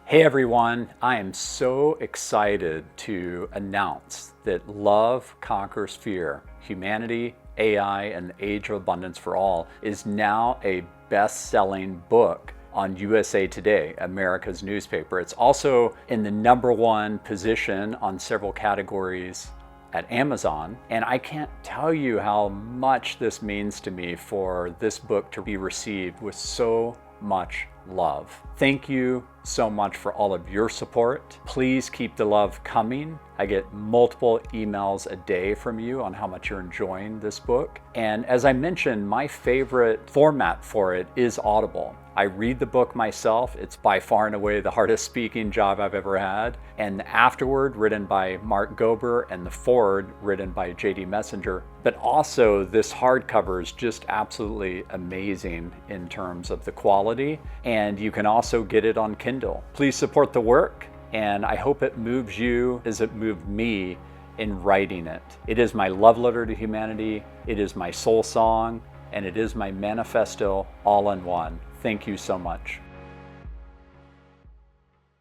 Hey everyone, I am so excited to announce that Love Conquers Fear, Humanity, AI, and the Age of Abundance for All is now a best-selling book on USA Today, America's newspaper. It's also in the #1 position on several categories at Amazon, and I can't tell you how much this means to me for this book to be received with so much love. Thank you so much for all of your support. Please keep the love coming. I get multiple emails a day from you on how much you're enjoying this book. And as I mentioned, my favorite format for it is Audible. I read the book myself. It's by far and away the hardest speaking job I've ever had. And the afterword, written by Mark Gober, and the forward, written by J.D. Messenger. But also this hardcover is just absolutely amazing in terms of the quality. And you can also get it on Kindle. Please support the work, and I hope it moves you as it moved me in writing it. It is my love letter to humanity, it is my soul song, and it is my manifesto all in one. Thank you so much.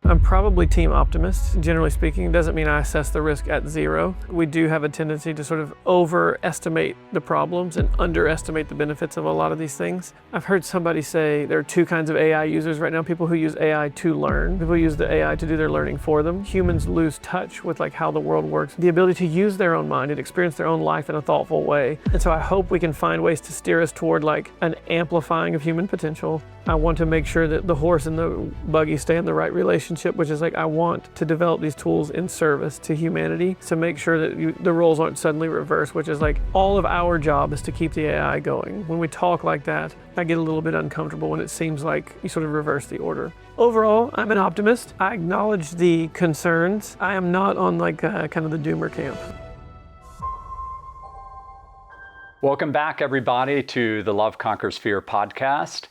I'm probably team optimist, generally speaking. Doesn't mean I assess the risk at zero. We do have a tendency to sort of overestimate the problems and underestimate the benefits of a lot of these things. I've heard somebody say there are two kinds of AI users right now: people who use AI to learn, people who use the AI to do their learning for them. Humans lose touch with how the world works, the ability to use their own mind and experience their own life in a thoughtful way. And so I hope we can find ways to steer us toward an amplifying of human potential. I want to make sure that the horse and the buggy stay in the right relationship, which is I want to develop these tools in service to humanity to make sure that the roles aren't suddenly reversed, which is all of our job is to keep the AI going. When we talk like that, I get a little bit uncomfortable when it seems like you sort of reverse the order. Overall, I'm an optimist. I acknowledge the concerns. I am not on kind of the doomer camp. Welcome back, everybody, to the Love Conquers Fear podcast.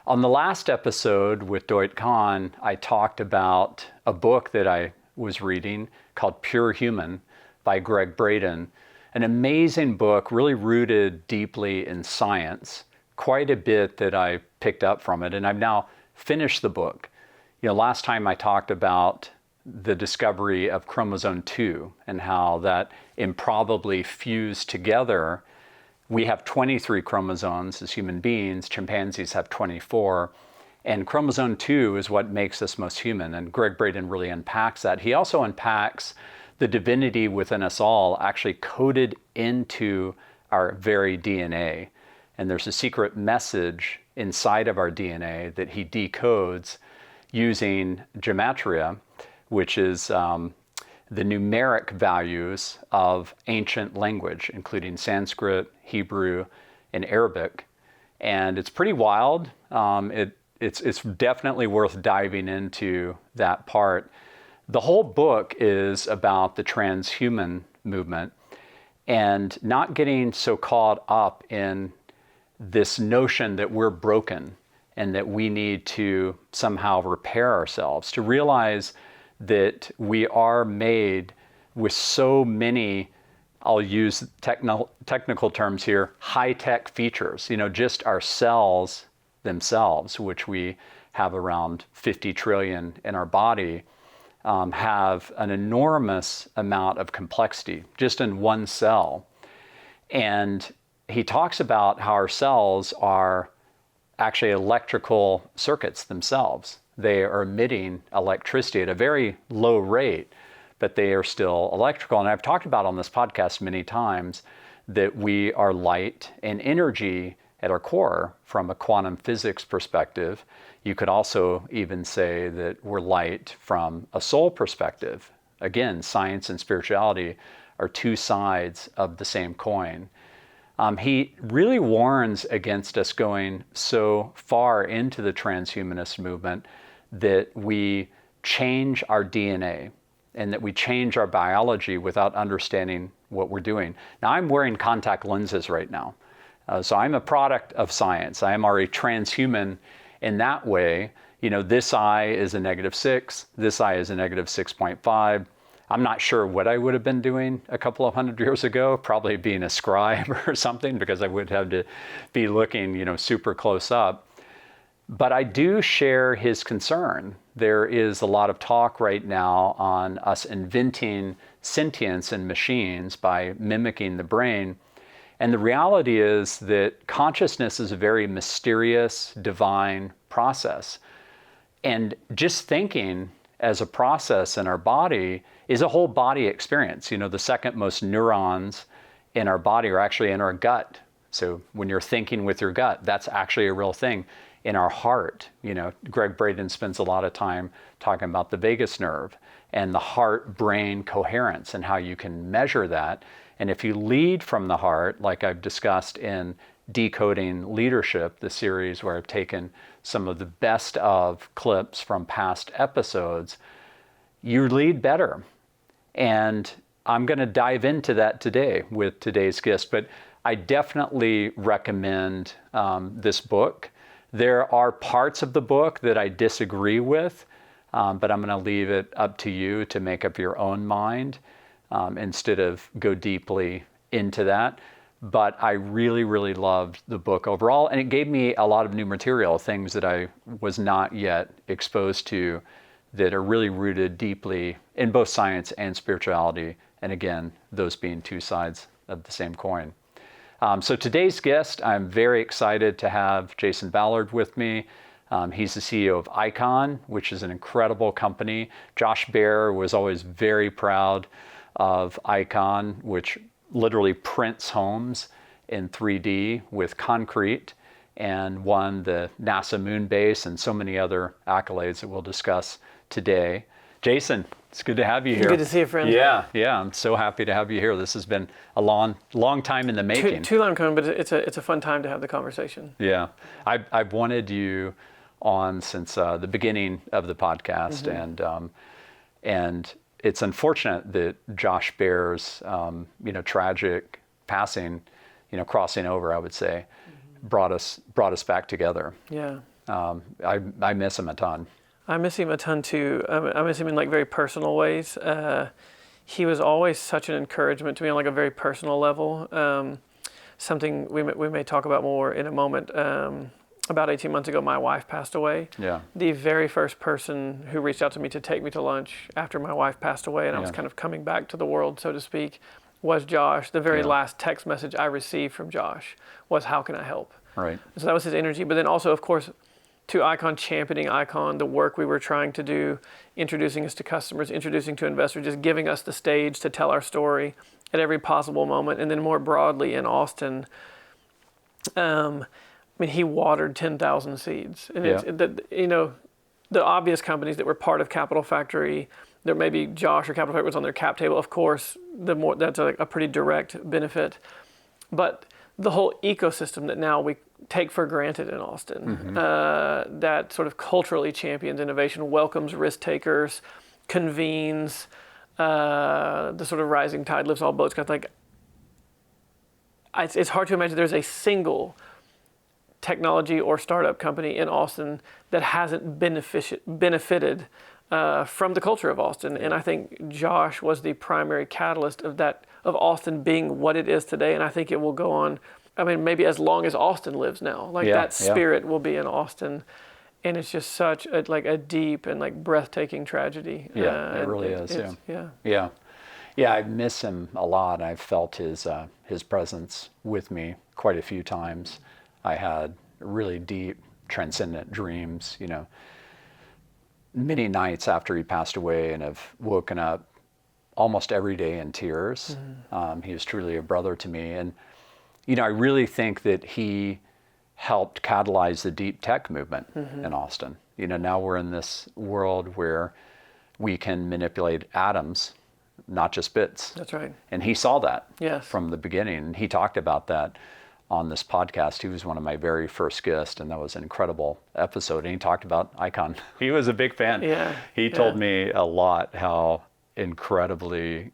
On the last episode with Doit Khan, I talked about a book that I was reading called Pure Human by Greg Braden. An amazing book, really rooted deeply in science. Quite a bit that I picked up from it, and I've now finished the book. Last time I talked about the discovery of chromosome 2 and how that improbably fused together. We have 23 chromosomes as human beings, chimpanzees have 24, and chromosome 2 is what makes us most human, and Greg Braden really unpacks that. He also unpacks the divinity within us all actually coded into our very DNA, and there's a secret message inside of our DNA that he decodes using gematria, which is the numeric values of ancient language, including Sanskrit, Hebrew, and Arabic. And it's pretty wild. It's definitely worth diving into that part. The whole book is about the transhuman movement and not getting so caught up in this notion that we're broken and that we need to somehow repair ourselves, to realize that we are made with so many, I'll use technical terms here, high-tech features. Just our cells themselves, which we have around 50 trillion in our body, have an enormous amount of complexity just in one cell. And he talks about how our cells are actually electrical circuits themselves. They are emitting electricity at a very low rate, but they are still electrical. And I've talked about on this podcast many times that we are light and energy at our core from a quantum physics perspective. You could also even say that we're light from a soul perspective. Again, science and spirituality are two sides of the same coin. He really warns against us going so far into the transhumanist movement that we change our DNA and that we change our biology without understanding what we're doing. Now, I'm wearing contact lenses right now. So I'm a product of science. I am already transhuman in that way. This eye is a -6, this eye is a -6.5. I'm not sure what I would have been doing a couple of hundred years ago, probably being a scribe or something, because I would have to be looking, super close up. But I do share his concern. There is a lot of talk right now on us inventing sentience in machines by mimicking the brain. And the reality is that consciousness is a very mysterious, divine process. And just thinking as a process in our body is a whole body experience. You know, the second most neurons in our body are actually in our gut. So when you're thinking with your gut, that's actually a real thing. In our heart, you know, Greg Braden spends a lot of time talking about the vagus nerve and the heart-brain coherence and how you can measure that. And if you lead from the heart, like I've discussed in Decoding Leadership, the series where I've taken some of the best of clips from past episodes, you lead better. And I'm going to dive into that today with today's guest, but I definitely recommend this book. There are parts of the book that I disagree with, but I'm going to leave it up to you to make up your own mind instead of go deeply into that. But I really, really loved the book overall, and it gave me a lot of new material, things that I was not yet exposed to that are really rooted deeply in both science and spirituality, and again, those being two sides of the same coin. So today's guest, I'm very excited to have Jason Ballard with me. He's the CEO of Icon, which is an incredible company. Josh Baer was always very proud of Icon, which literally prints homes in 3D with concrete and won the NASA moon base and so many other accolades that we'll discuss today. Jason, it's good to have you here. Good to see you, friend. Yeah, I'm so happy to have you here. This has been a long time in the making. Too long coming, but it's a fun time to have the conversation. Yeah, I've wanted you on since the beginning of the podcast, and it's unfortunate that Josh Baer's tragic passing, crossing over, I would say, brought us back together. Yeah. I miss him a ton. I miss him a ton too. I miss him in like very personal ways. He was always such an encouragement to me on like a very personal level. Something we may talk about more in a moment. About 18 months ago, my wife passed away. Yeah. The very first person who reached out to me to take me to lunch after my wife passed away, and I was kind of coming back to the world, so to speak, was Josh. The very last text message I received from Josh was, "How can I help?" Right. So that was his energy. But then also, of course, to Icon, championing Icon, the work we were trying to do, introducing us to customers, introducing to investors, just giving us the stage to tell our story at every possible moment. And then more broadly in Austin, he watered 10,000 seeds. And the obvious companies that were part of Capital Factory, there may be Josh or Capital Factory was on their cap table. Of course, that's a pretty direct benefit. But the whole ecosystem that now we take for granted in Austin, that sort of culturally champions innovation, welcomes risk takers, convenes, the sort of rising tide lifts all boats. It's hard to imagine there's a single technology or startup company in Austin that hasn't benefited from the culture of Austin. And I think Josh was the primary catalyst of Austin being what it is today. And I think it will go on, maybe as long as Austin lives now. That spirit will be in Austin. And it's just such a deep and breathtaking tragedy. Yeah, it really is. Yeah, I miss him a lot. I've felt his presence with me quite a few times. I had really deep, transcendent dreams, many nights after he passed away, and have woken up almost every day in tears. He was truly a brother to me. And, I really think that he helped catalyze the deep tech movement in Austin. Now we're in this world where we can manipulate atoms, not just bits. That's right. And he saw that Yes. from the beginning. He talked about that on this podcast. He was one of my very first guests, and that was an incredible episode. And he talked about Icon. He was a big fan. Yeah. He told me a lot how incredibly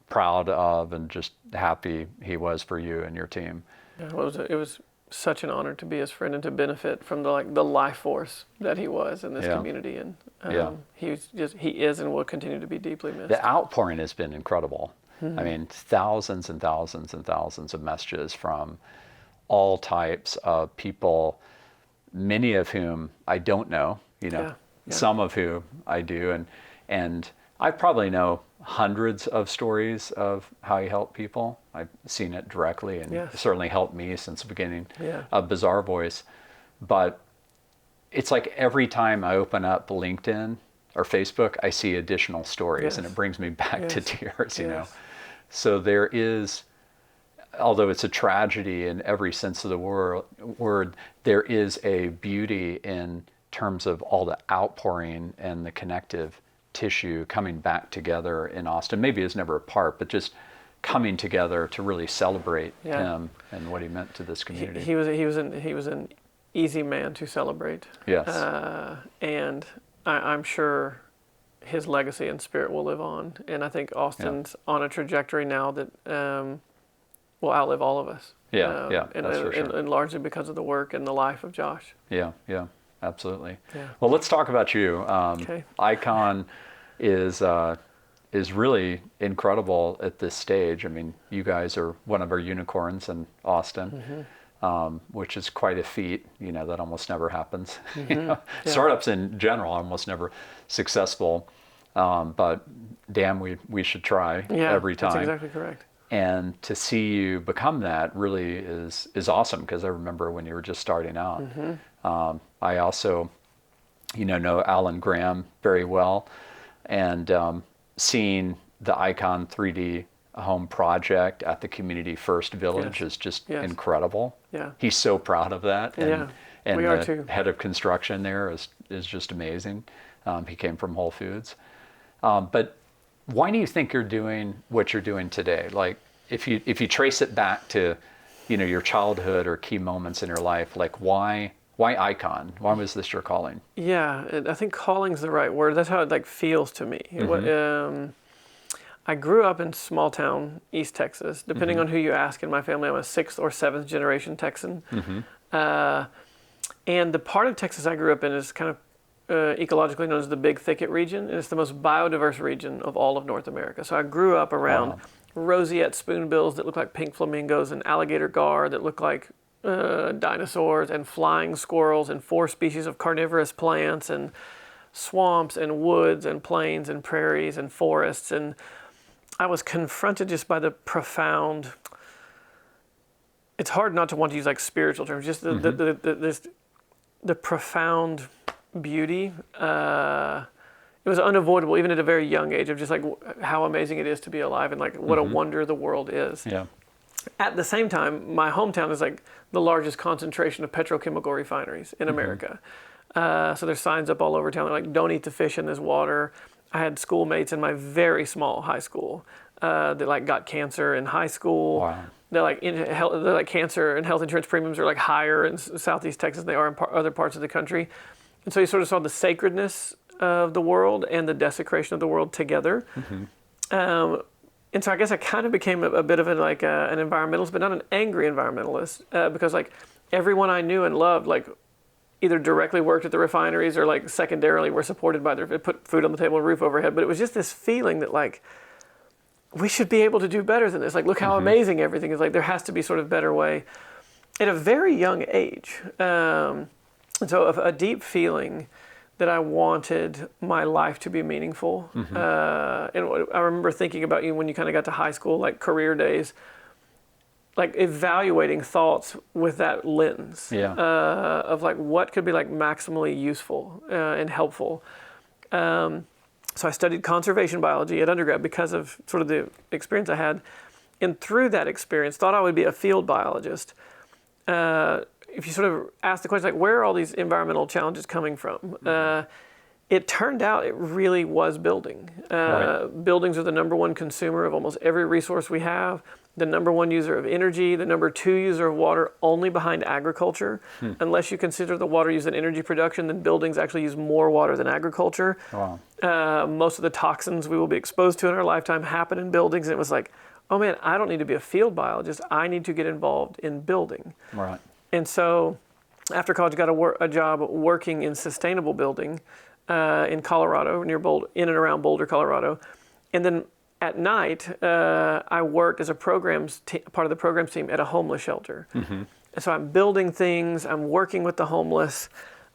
proud of and just happy he was for you and your team. Yeah, it was such an honor to be his friend and to benefit from the life force that he was in this community. And he is and will continue to be deeply missed. The outpouring has been incredible. Thousands and thousands and thousands of messages from all types of people many of whom I don't know, Yeah. some of whom I do. And I probably know hundreds of stories of how you help people. I've seen it directly, and Yes. certainly helped me since the beginning Yeah. of Bizarre Voice. But it's like every time I open up LinkedIn or Facebook, I see additional stories, Yes. and it brings me back to Yes. tears, Yes. So there is, although it's a tragedy in every sense of the word, there is a beauty in terms of all the outpouring and the connective tissue coming back together in Austin. Maybe it's never apart, but just coming together to really celebrate him and what he meant to this community. He was an easy man to celebrate. Yes. And I'm sure his legacy and spirit will live on. And I think Austin's on a trajectory now that will outlive all of us. That's for sure. And largely because of the work and the life of Josh. Yeah, absolutely. Yeah. Well, let's talk about you. Okay. Icon is really incredible at this stage. I mean, you guys are one of our unicorns in Austin, which is quite a feat. That almost never happens. Startups in general are almost never successful, but damn, we should try every time. That's exactly correct. And to see you become that really is awesome, because I remember when you were just starting out. I also, know Alan Graham very well, and seeing the Icon 3D home project at the Community First Village is just incredible. Yeah. He's so proud of that. And, and we the are too. head of construction there is just amazing. He came from Whole Foods. But why do you think you're doing what you're doing today? Like, if you trace it back to, your childhood or key moments in your life, like why Icon? Why was this your calling? Yeah, I think calling's the right word. That's how it feels to me. I grew up in small town East Texas. Depending on who you ask in my family, I'm a 6th or 7th generation Texan. And the part of Texas I grew up in is kind of ecologically known as the Big Thicket region, and it's the most biodiverse region of all of North America. So I grew up around roseate spoonbills that look like pink flamingos, and alligator gar that look like dinosaurs, and flying squirrels, and 4 species of carnivorous plants, and swamps and woods and plains and prairies and forests. And I was confronted just by the profound, it's hard not to want to use spiritual terms, just the profound beauty. It was unavoidable, even at a very young age, of just how amazing it is to be alive, and what a wonder the world is. Yeah. At the same time, my hometown is the largest concentration of petrochemical refineries in America. So there's signs up all over town don't eat the fish in this water. I had schoolmates in my very small high school that got cancer in high school. Wow. They're cancer and health insurance premiums are higher in Southeast Texas than they are in other parts of the country. And so you sort of saw the sacredness of the world and the desecration of the world together. And so I guess I kind of became a bit of an environmentalist, but not an angry environmentalist, because everyone I knew and loved either directly worked at the refineries or secondarily were supported by put food on the table and roof overhead. But it was just this feeling that we should be able to do better than this. Look how amazing everything is. There has to be sort of better way at a very young age. And so a deep feeling that I wanted my life to be meaningful. And I remember thinking about you when you kind of got to high school, career days, evaluating thoughts with that lens of what could be maximally useful and helpful. So I studied conservation biology at undergrad because of sort of the experience I had. And through that experience, thought I would be a field biologist. If you sort of ask the question, where are all these environmental challenges coming from? It turned out it really was building. Buildings are the number 1 consumer of almost every resource we have, the number 1 user of energy, the number 2 user of water, only behind agriculture. Unless you consider the water used in energy production, then buildings actually use more water than agriculture. Wow. Most of the toxins we will be exposed to in our lifetime happen in buildings. And it was oh man, I don't need to be a field biologist. I need to get involved in building. Right. And so after college, got a job working in sustainable building in Colorado, in and around Boulder, Colorado. And then at night, I worked as part of the programs team at a homeless shelter. And so I'm building things, I'm working with the homeless.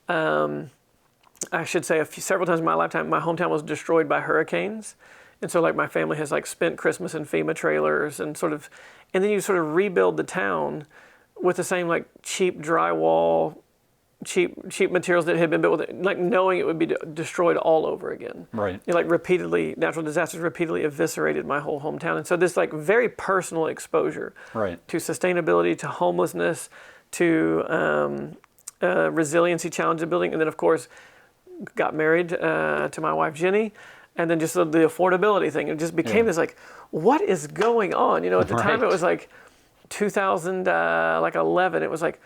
I should say several times in my lifetime, my hometown was destroyed by hurricanes. And so like my family has like spent Christmas in FEMA trailers and then you sort of rebuild the town with the same like cheap drywall, cheap materials that had been built with it, like knowing it would be destroyed all over again. Right. Like repeatedly, natural disasters repeatedly eviscerated my whole hometown. And so this like very personal exposure to sustainability, to homelessness, to resiliency challenge of building. And then of course, got married to my wife, Jenny. And then just the affordability thing. It just became this like, what is going on? You know, at the time it was like 2011. It was like,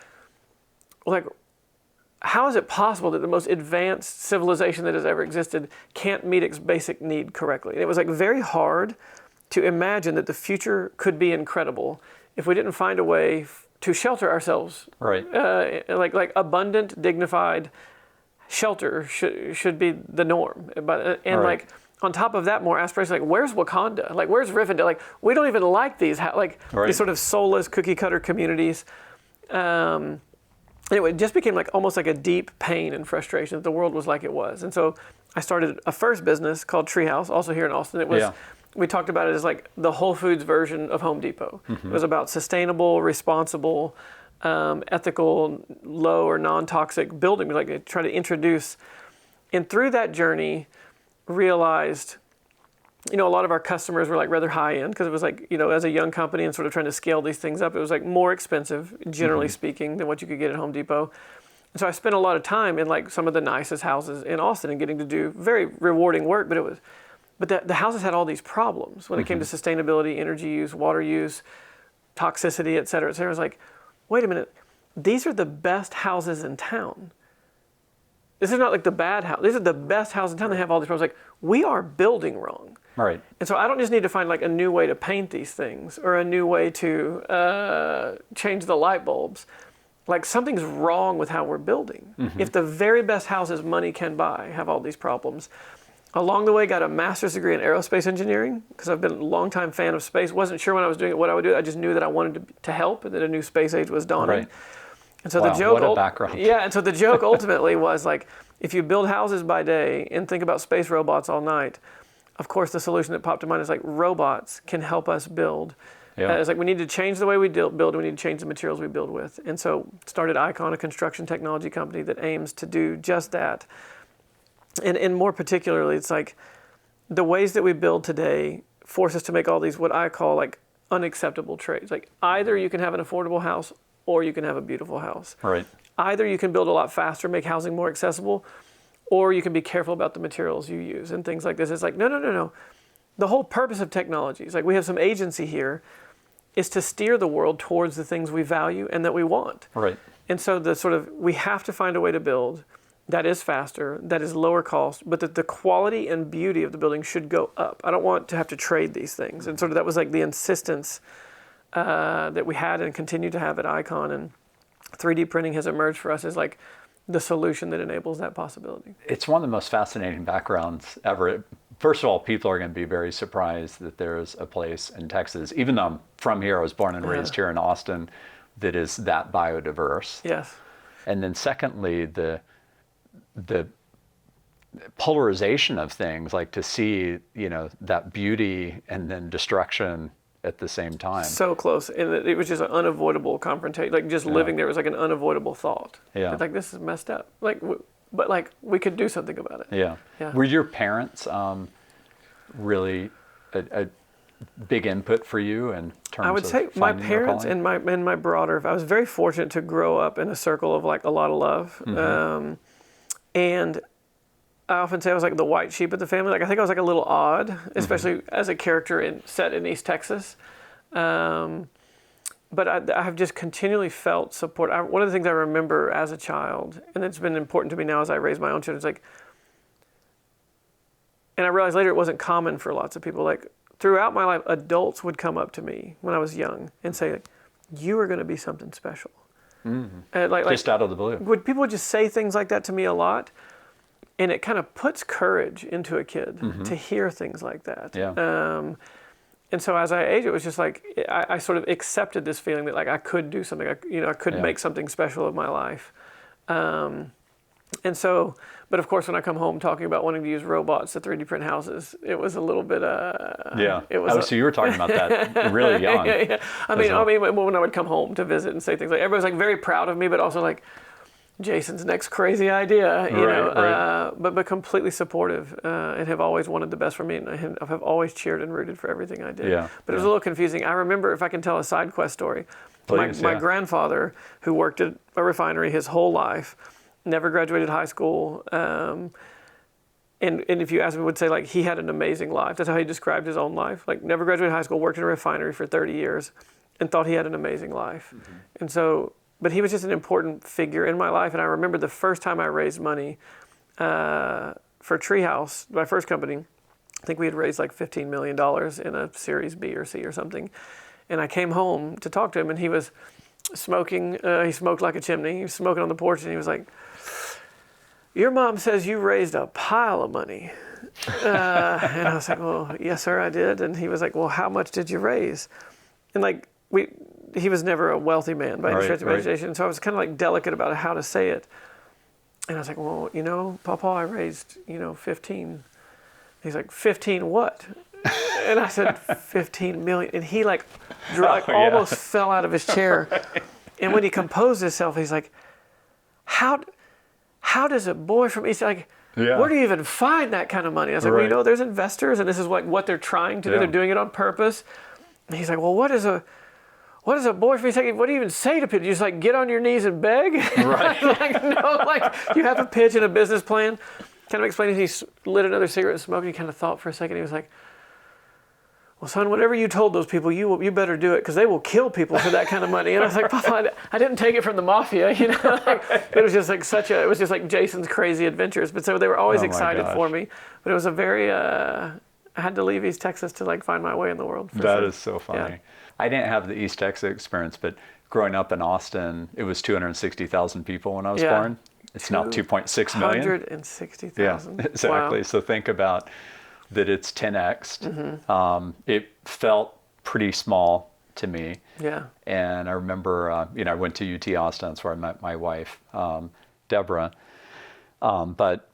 how is it possible that the most advanced civilization that has ever existed can't meet its basic need correctly? And it was like very hard to imagine that the future could be incredible if we didn't find a way to shelter ourselves. Right. Like abundant, dignified shelter should be the norm. Like on top of that, more aspirations, like where's Wakanda? Like where's Rivendell? Like we don't even like these these sort of soulless cookie cutter communities. Anyway, it just became like almost like a deep pain and frustration that the world was like it was. And so I started a first business called Treehouse, also here in Austin. It was we talked about it as like the Whole Foods version of Home Depot. It was about sustainable, responsible, ethical, low or non-toxic building, like try to introduce. And through that journey, realized, you know, a lot of our customers were like rather high end because it was like, you know, as a young company and sort of trying to scale these things up, it was like more expensive, generally speaking, than what you could get at Home Depot. And so I spent a lot of time in like some of the nicest houses in Austin and getting to do very rewarding work, but the houses had all these problems when it came to sustainability, energy use, water use, toxicity, et cetera, et cetera. I was like, wait a minute, these are the best houses in town. This is not like the bad house. These are the best houses in town. They have all these problems. Like, we are building wrong. Right. And so I don't just need to find like a new way to paint these things or a new way to change the light bulbs. Like something's wrong with how we're building. If the very best houses money can buy have all these problems. Along the way, got a master's degree in aerospace engineering because I've been a longtime fan of space. Wasn't sure when I was doing it what I would do. I just knew that I wanted to help and that a new space age was dawning. Right. And so the joke, what a background. Yeah, and so the joke ultimately was like, if you build houses by day and think about space robots all night, of course the solution that popped to mind is like robots can help us build. It's like we need to change the way we build and we need to change the materials we build with. And so started Icon, a construction technology company that aims to do just that. And more particularly, it's like the ways that we build today force us to make all these what I call like unacceptable trades. Like either you can have an affordable house or you can have a beautiful house. Right. Either you can build a lot faster, make housing more accessible, or you can be careful about the materials you use and things like this. It's like, no. The whole purpose of technology is like we have some agency here is to steer the world towards the things we value and that we want. Right. And so we have to find a way to build that is faster, that is lower cost, but that the quality and beauty of the building should go up. I don't want to have to trade these things. And sort of that was like the insistence that we had and continue to have at Icon. And 3D printing has emerged for us as like the solution that enables that possibility. It's one of the most fascinating backgrounds ever. First of all, people are going to be very surprised that there's a place in Texas, even though I'm from here, I was born and raised here in Austin, that is that biodiverse. Yes. And then secondly, the polarization of things, like to see, you know, that beauty and then destruction at the same time. So close. And it was just an unavoidable confrontation. Like just living there was like an unavoidable thought. Yeah. It's like, this is messed up. Like, but like we could do something about it. Yeah. Were your parents really a big input for you in terms of I would say my parents and my broader, I was very fortunate to grow up in a circle of like a lot of love. And I often say I was like the white sheep of the family. Like I think I was like a little odd, especially as a character set in East Texas. But I have just continually felt support. One of the things I remember as a child, and it's been important to me now as I raise my own children, is like, and I realized later it wasn't common for lots of people. Like throughout my life, adults would come up to me when I was young and say, like, "You are going to be something special." Just out of the blue. People just say things like that to me a lot, and it kind of puts courage into a kid to hear things like that. Yeah. And so as I aged, it was just like, I sort of accepted this feeling that like I could do something, I could make something special of my life. And so, but of course, when I come home talking about wanting to use robots to 3D print houses, it was a little bit, It was so you were talking about that really young. yeah. I mean, when I would come home to visit and say things like, everybody's like very proud of me, but also like, Jason's next crazy idea, you know, right. But completely supportive, and have always wanted the best for me, and I have always cheered and rooted for everything I did. Yeah, but it was a little confusing. I remember, if I can tell a side quest story, Please, my grandfather, who worked at a refinery his whole life, never graduated high school, and if you ask me, would say like he had an amazing life. That's how he described his own life. Like never graduated high school, worked in a refinery for 30 years, and thought he had an amazing life. And so. But he was just an important figure in my life. And I remember the first time I raised money for Treehouse, my first company. I think we had raised like $15 million in a Series B or C or something. And I came home to talk to him, and he was smoking. He smoked like a chimney. He was smoking on the porch, and he was like, "Your mom says you raised a pile of money." And I was like, "Well, yes, sir, I did." And he was like, "Well, how much did you raise?" And like he was never a wealthy man by any stretch of imagination. So I was kind of like delicate about how to say it. And I was like, "Well, you know, Papa, I raised, 15. He's like, 15 what? And I said, 15 million. And he like almost fell out of his chair. Right. And when he composed himself, he's like, how does a boy from East, like, where do you even find that kind of money? I was like, well, there's investors, and this is like what they're trying to do. They're doing it on purpose. And he's like, well, what is a boy from East, what do you even say to people? You just like get on your knees and beg? Right. Like, no, like you have a pitch and a business plan. Kind of explaining, he lit another cigarette and smoked, and he kind of thought for a second. He was like, well, son, whatever you told those people, you better do it, because they will kill people for that kind of money. And I was like, Papa, I didn't take it from the mafia, Like, it was just like it was just like Jason's crazy adventures. But so they were always excited for me. But it was a very, I had to leave East Texas to like find my way in the world. That is so funny. Yeah. I didn't have the East Texas experience, but growing up in Austin, it was 260,000 people when I was born. It's now 2.6 million. 160,000. Yeah, exactly. Wow. So think about that it's 10x'd. It felt pretty small to me. Yeah. And I remember, I went to UT Austin. That's where I met my wife, Deborah. But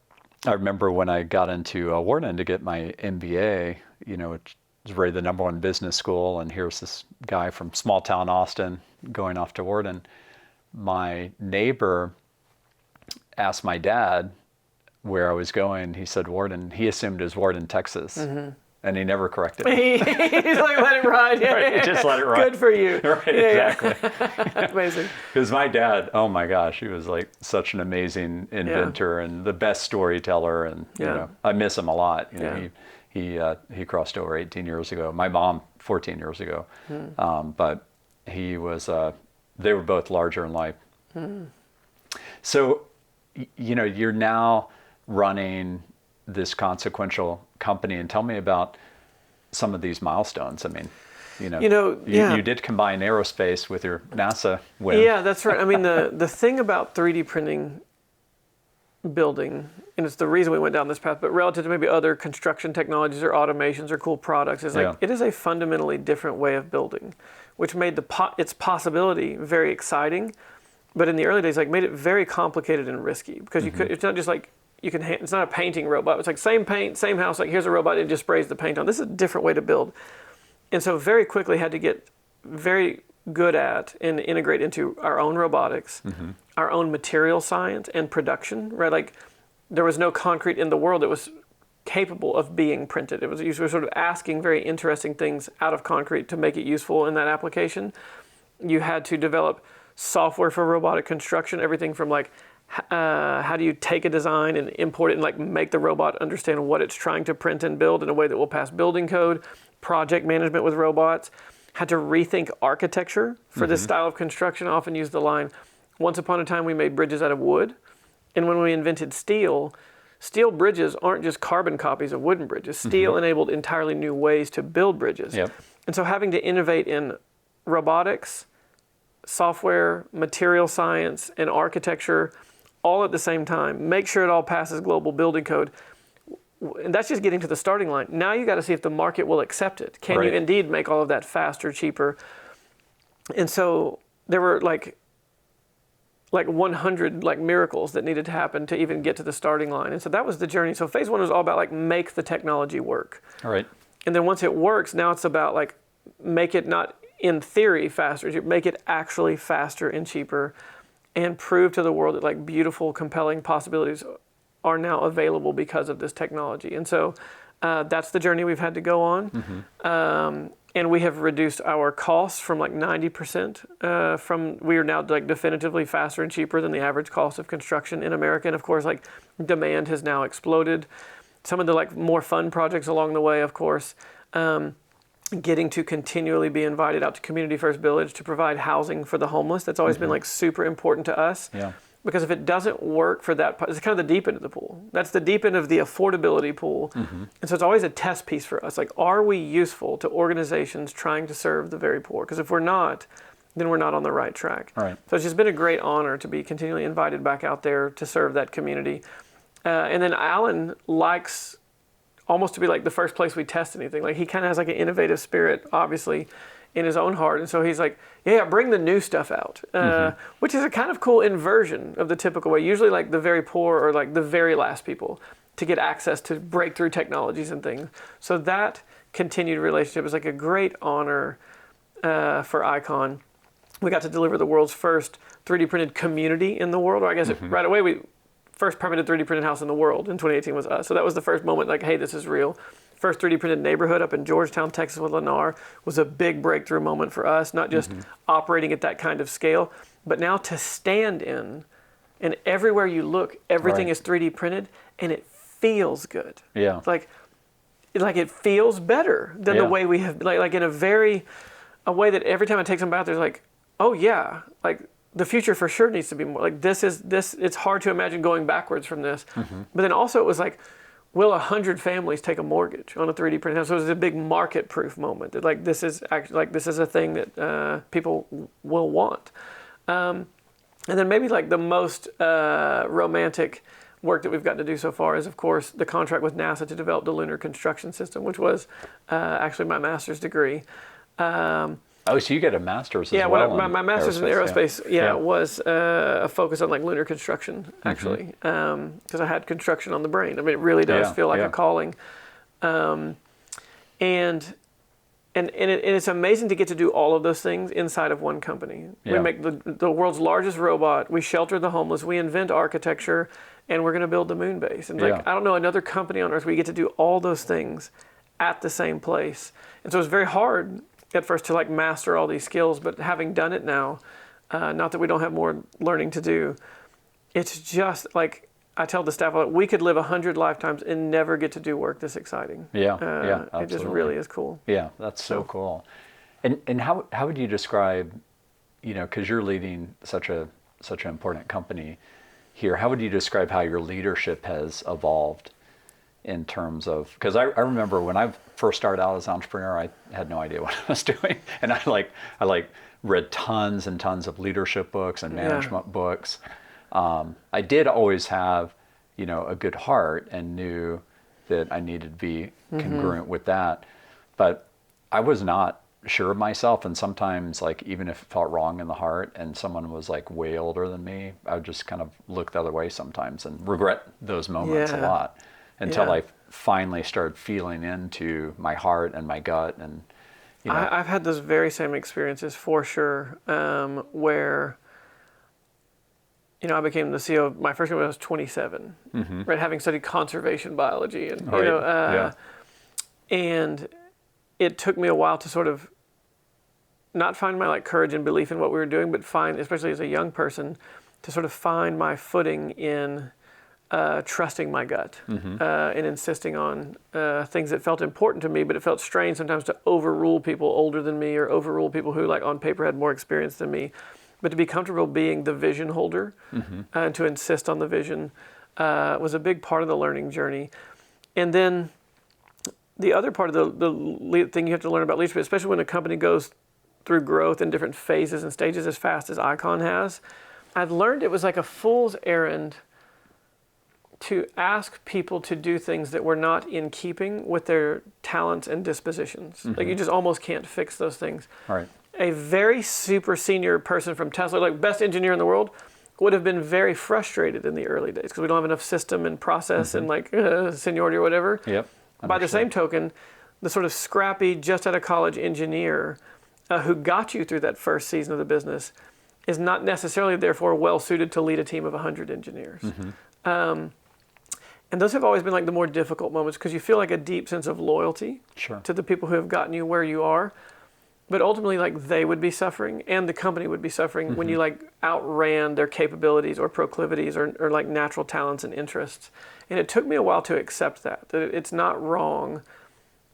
I remember when I got into Wharton to get my MBA, it was really the number one business school. And here's this guy from small town Austin going off to Wharton. My neighbor asked my dad where I was going. He said Wharton. He assumed it was Wharton, Texas. And he never corrected me. He's like, let it ride. Yeah, right, just let it ride. Good for you. Right, exactly. Amazing. Because my dad, oh my gosh, he was like such an amazing inventor and the best storyteller. And, I miss him a lot. He crossed over 18 years ago. My mom, 14 years ago. But he was, they were both larger in life. So, you're now running this consequential company, and tell me about some of these milestones. I mean, you did combine aerospace with your NASA win. Yeah, that's right. I mean, the thing about 3D printing building, and it's the reason we went down this path, but relative to maybe other construction technologies or automations or cool products, is like it is a fundamentally different way of building, which made its possibility very exciting. But in the early days, like made it very complicated and risky, because it's not just like it's not a painting robot. It's like same paint, same house. Like here's a robot, it just sprays the paint on. This is a different way to build, and so very quickly had to get very good at and integrate into our own robotics, our own material science and production. Right, like there was no concrete in the world that was capable of being printed. It was you were sort of asking very interesting things out of concrete to make it useful in that application. You had to develop software for robotic construction, everything from like how do you take a design and import it and like make the robot understand what it's trying to print and build in a way that will pass building code, project management with robots, had to rethink architecture for this style of construction. I often use the line, once upon a time we made bridges out of wood, and when we invented steel bridges aren't just carbon copies of wooden bridges. Steel enabled entirely new ways to build bridges. And so having to innovate in robotics, software, material science, and architecture all at the same time, make sure it all passes global building code, and that's just getting to the starting line. Now you got to see if the market will accept it. Can you Right. indeed make all of that faster, cheaper? And so there were like 100 like miracles that needed to happen to even get to the starting line. And so that was the journey. So phase one was all about like make the technology work. All right. And then once it works, now it's about like make it not in theory faster, make it actually faster and cheaper, and prove to the world that like beautiful, compelling possibilities are now available because of this technology. And so that's the journey we've had to go on. And we have reduced our costs from like 90%. We are now like definitively faster and cheaper than the average cost of construction in America. And of course, like demand has now exploded. Some of the like more fun projects along the way, of course, getting to continually be invited out to Community First Village to provide housing for the homeless. That's always been like super important to us. Yeah. Because if it doesn't work for that, it's kind of the deep end of the pool. That's the deep end of the affordability pool. And so it's always a test piece for us. Like, are we useful to organizations trying to serve the very poor? Because if we're not, then we're not on the right track. Right. So it's just been a great honor to be continually invited back out there to serve that community. And then Alan likes almost to be like the first place we test anything. Like he kind of has like an innovative spirit, obviously, in his own heart. And so he's like, yeah, bring the new stuff out, which is a kind of cool inversion of the typical way. Usually like the very poor or like the very last people to get access to breakthrough technologies and things. So that continued relationship is like a great honor for Icon. We got to deliver the world's first 3D printed community in the world. Or I guess right away, we first permitted 3D printed house in the world in 2018 was us. So that was the first moment like, hey, this is real. First 3D printed neighborhood up in Georgetown, Texas with Lennar was a big breakthrough moment for us, not just operating at that kind of scale, but now to stand in, and everywhere you look, everything is 3D printed and it feels good. Yeah. Like it feels better than the way we have, like in a way that every time I take somebody out there's like, oh yeah, like the future for sure needs to be more like this, it's hard to imagine going backwards from this. But then also it was like, will 100 families take a mortgage on a 3D printed house? So it was a big market-proof moment. That like this is actually like this is a thing that people will want. And then maybe like the most romantic work that we've gotten to do so far is, of course, the contract with NASA to develop the lunar construction system, which was actually my master's degree. Oh, so you get a master's as well? Yeah, my master's in aerospace, was a focus on like lunar construction, actually, because I had construction on the brain. I mean, it really does feel like a calling, and it's amazing to get to do all of those things inside of one company. Yeah. We make the world's largest robot. We shelter the homeless. We invent architecture, and we're going to build the moon base. And like I don't know another company on Earth where you get to do all those things at the same place. And so it's very hard at first to like master all these skills, but having done it now, not that we don't have more learning to do, it's just like I tell the staff, we could live 100 lifetimes and never get to do work this exciting. Absolutely. It just really is cool. Yeah, that's so cool. And how would you describe, because you're leading such an important company here, how would you describe how your leadership has evolved in terms of, because I remember when I first started out as an entrepreneur, I had no idea what I was doing. And I read tons and tons of leadership books and management books. I did always have, a good heart and knew that I needed to be congruent with that. But I was not sure of myself. And sometimes like, even if it felt wrong in the heart and someone was like way older than me, I would just kind of look the other way sometimes and regret those moments a lot. Until I finally started feeling into my heart and my gut. And I've had those very same experiences for sure, where I became the CEO. My first company when I was 27, right? Having studied conservation biology, and and it took me a while to sort of not find my like courage and belief in what we were doing, but find, especially as a young person, to sort of find my footing in trusting my gut and insisting on things that felt important to me, but it felt strange sometimes to overrule people older than me or overrule people who like on paper had more experience than me. But to be comfortable being the vision holder and to insist on the vision was a big part of the learning journey. And then the other part of the thing you have to learn about leadership, especially when a company goes through growth in different phases and stages as fast as Icon has, I've learned it was like a fool's errand to ask people to do things that were not in keeping with their talents and dispositions. Like you just almost can't fix those things. Right. A very super senior person from Tesla, like best engineer in the world, would have been very frustrated in the early days because we don't have enough system and process and like seniority or whatever. Yep. By the same token, the sort of scrappy, just out of college engineer who got you through that first season of the business is not necessarily therefore well suited to lead a team of 100 engineers. And those have always been like the more difficult moments because you feel like a deep sense of loyalty to the people who have gotten you where you are. But ultimately, like they would be suffering and the company would be suffering when you like outran their capabilities or proclivities or like natural talents and interests. And it took me a while to accept that it's not wrong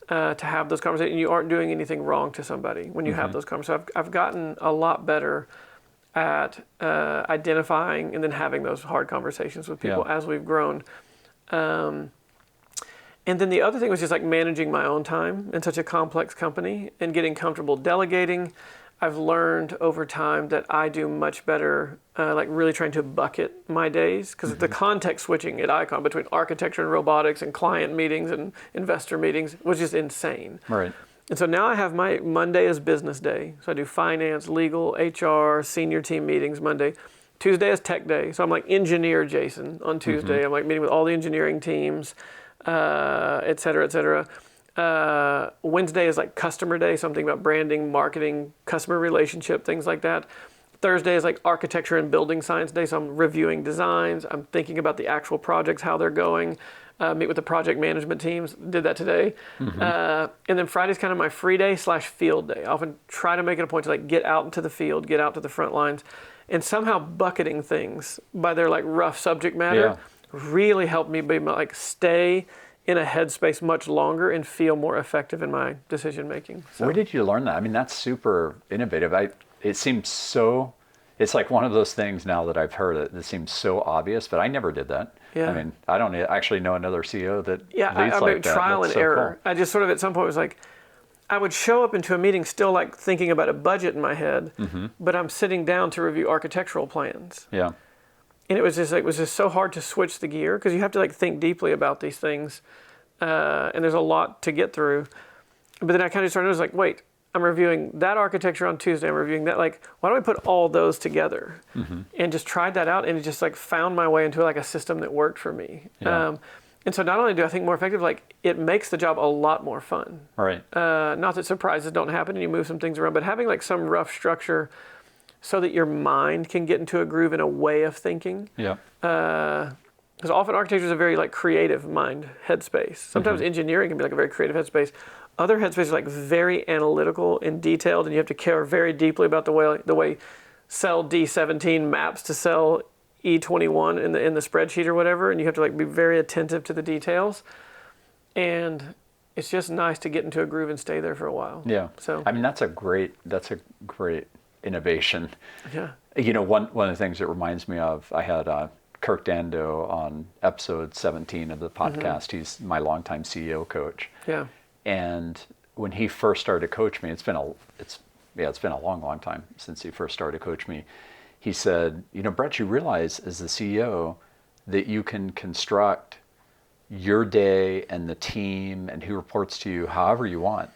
to have those conversations. You aren't doing anything wrong to somebody when you have those conversations. I've gotten a lot better at identifying and then having those hard conversations with people as we've grown. And then the other thing was just like managing my own time in such a complex company and getting comfortable delegating. I've learned over time that I do much better, like really trying to bucket my days because the context switching at Icon between architecture and robotics and client meetings and investor meetings was just insane. Right. And so now I have my Monday is business day. So I do finance, legal, HR, senior team meetings Monday. Tuesday is tech day. So I'm like engineer Jason on Tuesday. I'm like meeting with all the engineering teams. Et cetera, et cetera. Wednesday is like customer day, something about branding, marketing, customer relationship, things like that. Thursday is like architecture and building science day, so I'm reviewing designs. I'm thinking about the actual projects, how they're going. Meet with the project management teams. Did that today. And then Friday's kind of my free day / field day. I often try to make it a point to like get out into the field, get out to the front lines, and somehow bucketing things by their like rough subject matter. Really helped me be like stay in a headspace much longer and feel more effective in my decision making. So. Where did you learn that? I mean, that's super innovative. It seems so. It's like one of those things now that I've heard it. It seems so obvious, but I never did that. Yeah. I mean, I don't actually know another CEO that leads I like that. Trial That's and so error. cool. I just sort of at some point was like, I would show up into a meeting still like thinking about a budget in my head, but I'm sitting down to review architectural plans. Yeah. And it was just so hard to switch the gear because you have to like think deeply about these things, and there's a lot to get through. But then I kind of started, I was like, wait, I'm reviewing that architecture on Tuesday. I'm reviewing that. Like, why don't we put all those together? And just tried that out, and it just like found my way into like a system that worked for me. Yeah. And so not only do I think more effective, like it makes the job a lot more fun. Right. Not that surprises don't happen and you move some things around, but having like some rough structure so that your mind can get into a groove and a way of thinking. Yeah. Because often architecture is a very like creative mind headspace. Sometimes engineering can be like a very creative headspace. Other headspaces are like very analytical and detailed, and you have to care very deeply about the way cell D17 maps to cell E21 in the spreadsheet or whatever, and you have to like be very attentive to the details. And it's just nice to get into a groove and stay there for a while. Yeah. So I mean, that's a great innovation. Yeah. You know, one of the things it reminds me of, I had Kirk Dando on episode 17 of the podcast. He's my longtime CEO coach. Yeah. And when he first started to coach me, it's been a long time since he first started to coach me. He said, you know, Brett, you realize as the CEO that you can construct your day and the team and who reports to you however you want.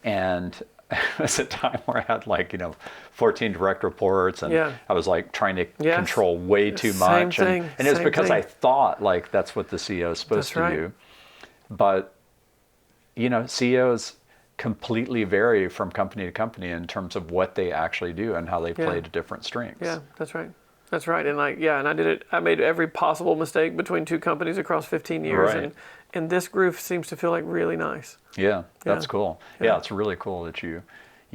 And it was a time where I had 14 direct reports, and I was like trying to control way too much. And it was because I thought like that's what the CEO is supposed to do. But, you know, CEOs completely vary from company to company in terms of what they actually do and how they play to different strengths. Yeah, that's right. That's right. And I made every possible mistake between two companies across 15 years. Right. And this groove seems to feel like really nice. Yeah, that's cool. Yeah, it's really cool that you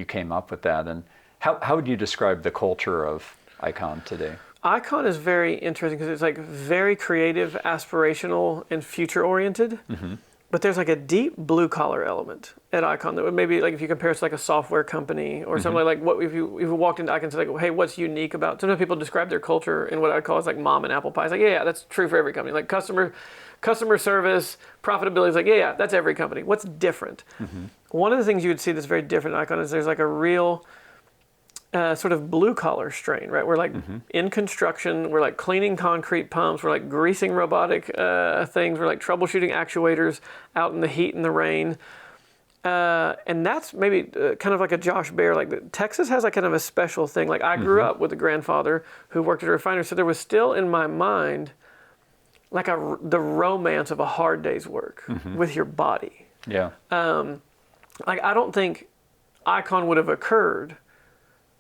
came up with that. And how would you describe the culture of Icon today? Icon is very interesting because it's like very creative, aspirational, and future oriented. But there's like a deep blue collar element at Icon that would maybe, like if you compare it to like a software company or something like what if you walked into Icon and said like, hey, what's unique about, sometimes people describe their culture in what I'd call is like mom and apple pie. It's like, yeah, that's true for every company. Like customer service, profitability is like, yeah, that's every company. What's different? One of the things you would see that's very different at Icon is there's like a real sort of blue collar strain, right? We're like in construction, we're like cleaning concrete pumps, we're like greasing robotic things, we're like troubleshooting actuators out in the heat and the rain. And that's maybe kind of like a Josh Baer, like Texas has like kind of a special thing. Like I grew up with a grandfather who worked at a refinery, so there was still in my mind like the romance of a hard day's work with your body. Yeah. Like I don't think Icon would have occurred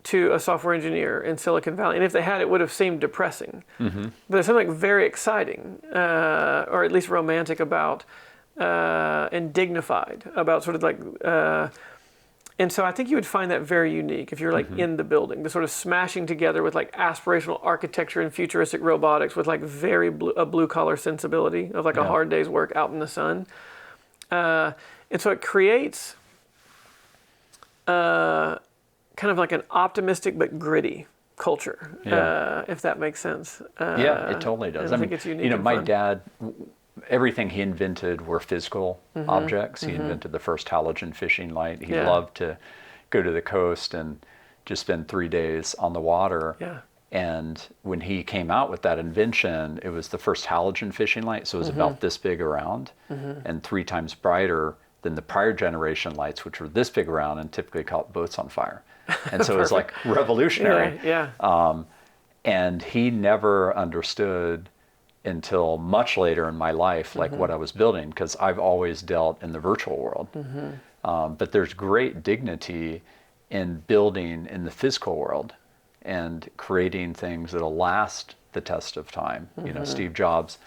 to a software engineer in Silicon Valley, and if they had, it would have seemed depressing. But there's something very exciting, or at least romantic about, and dignified about sort of like, and so I think you would find that very unique if you're like in the building, the sort of smashing together with like aspirational architecture and futuristic robotics with like very blue collar sensibility of like a hard day's work out in the sun. And so it creates kind of like an optimistic but gritty culture, if that makes sense. Yeah, it totally does. I think it's unique. My fun. dad, everything he invented were physical objects. He invented the first halogen fishing light. He loved to go to the coast and just spend 3 days on the water. Yeah. And when he came out with that invention, it was the first halogen fishing light. So it was about this big around and 3 times brighter than the prior generation lights, which were this big around and typically caught boats on fire. And so it was like revolutionary. And he never understood until much later in my life, like what I was building, because I've always dealt in the virtual world. But there's great dignity in building in the physical world and creating things that'll last the test of time. You know, Steve Jobs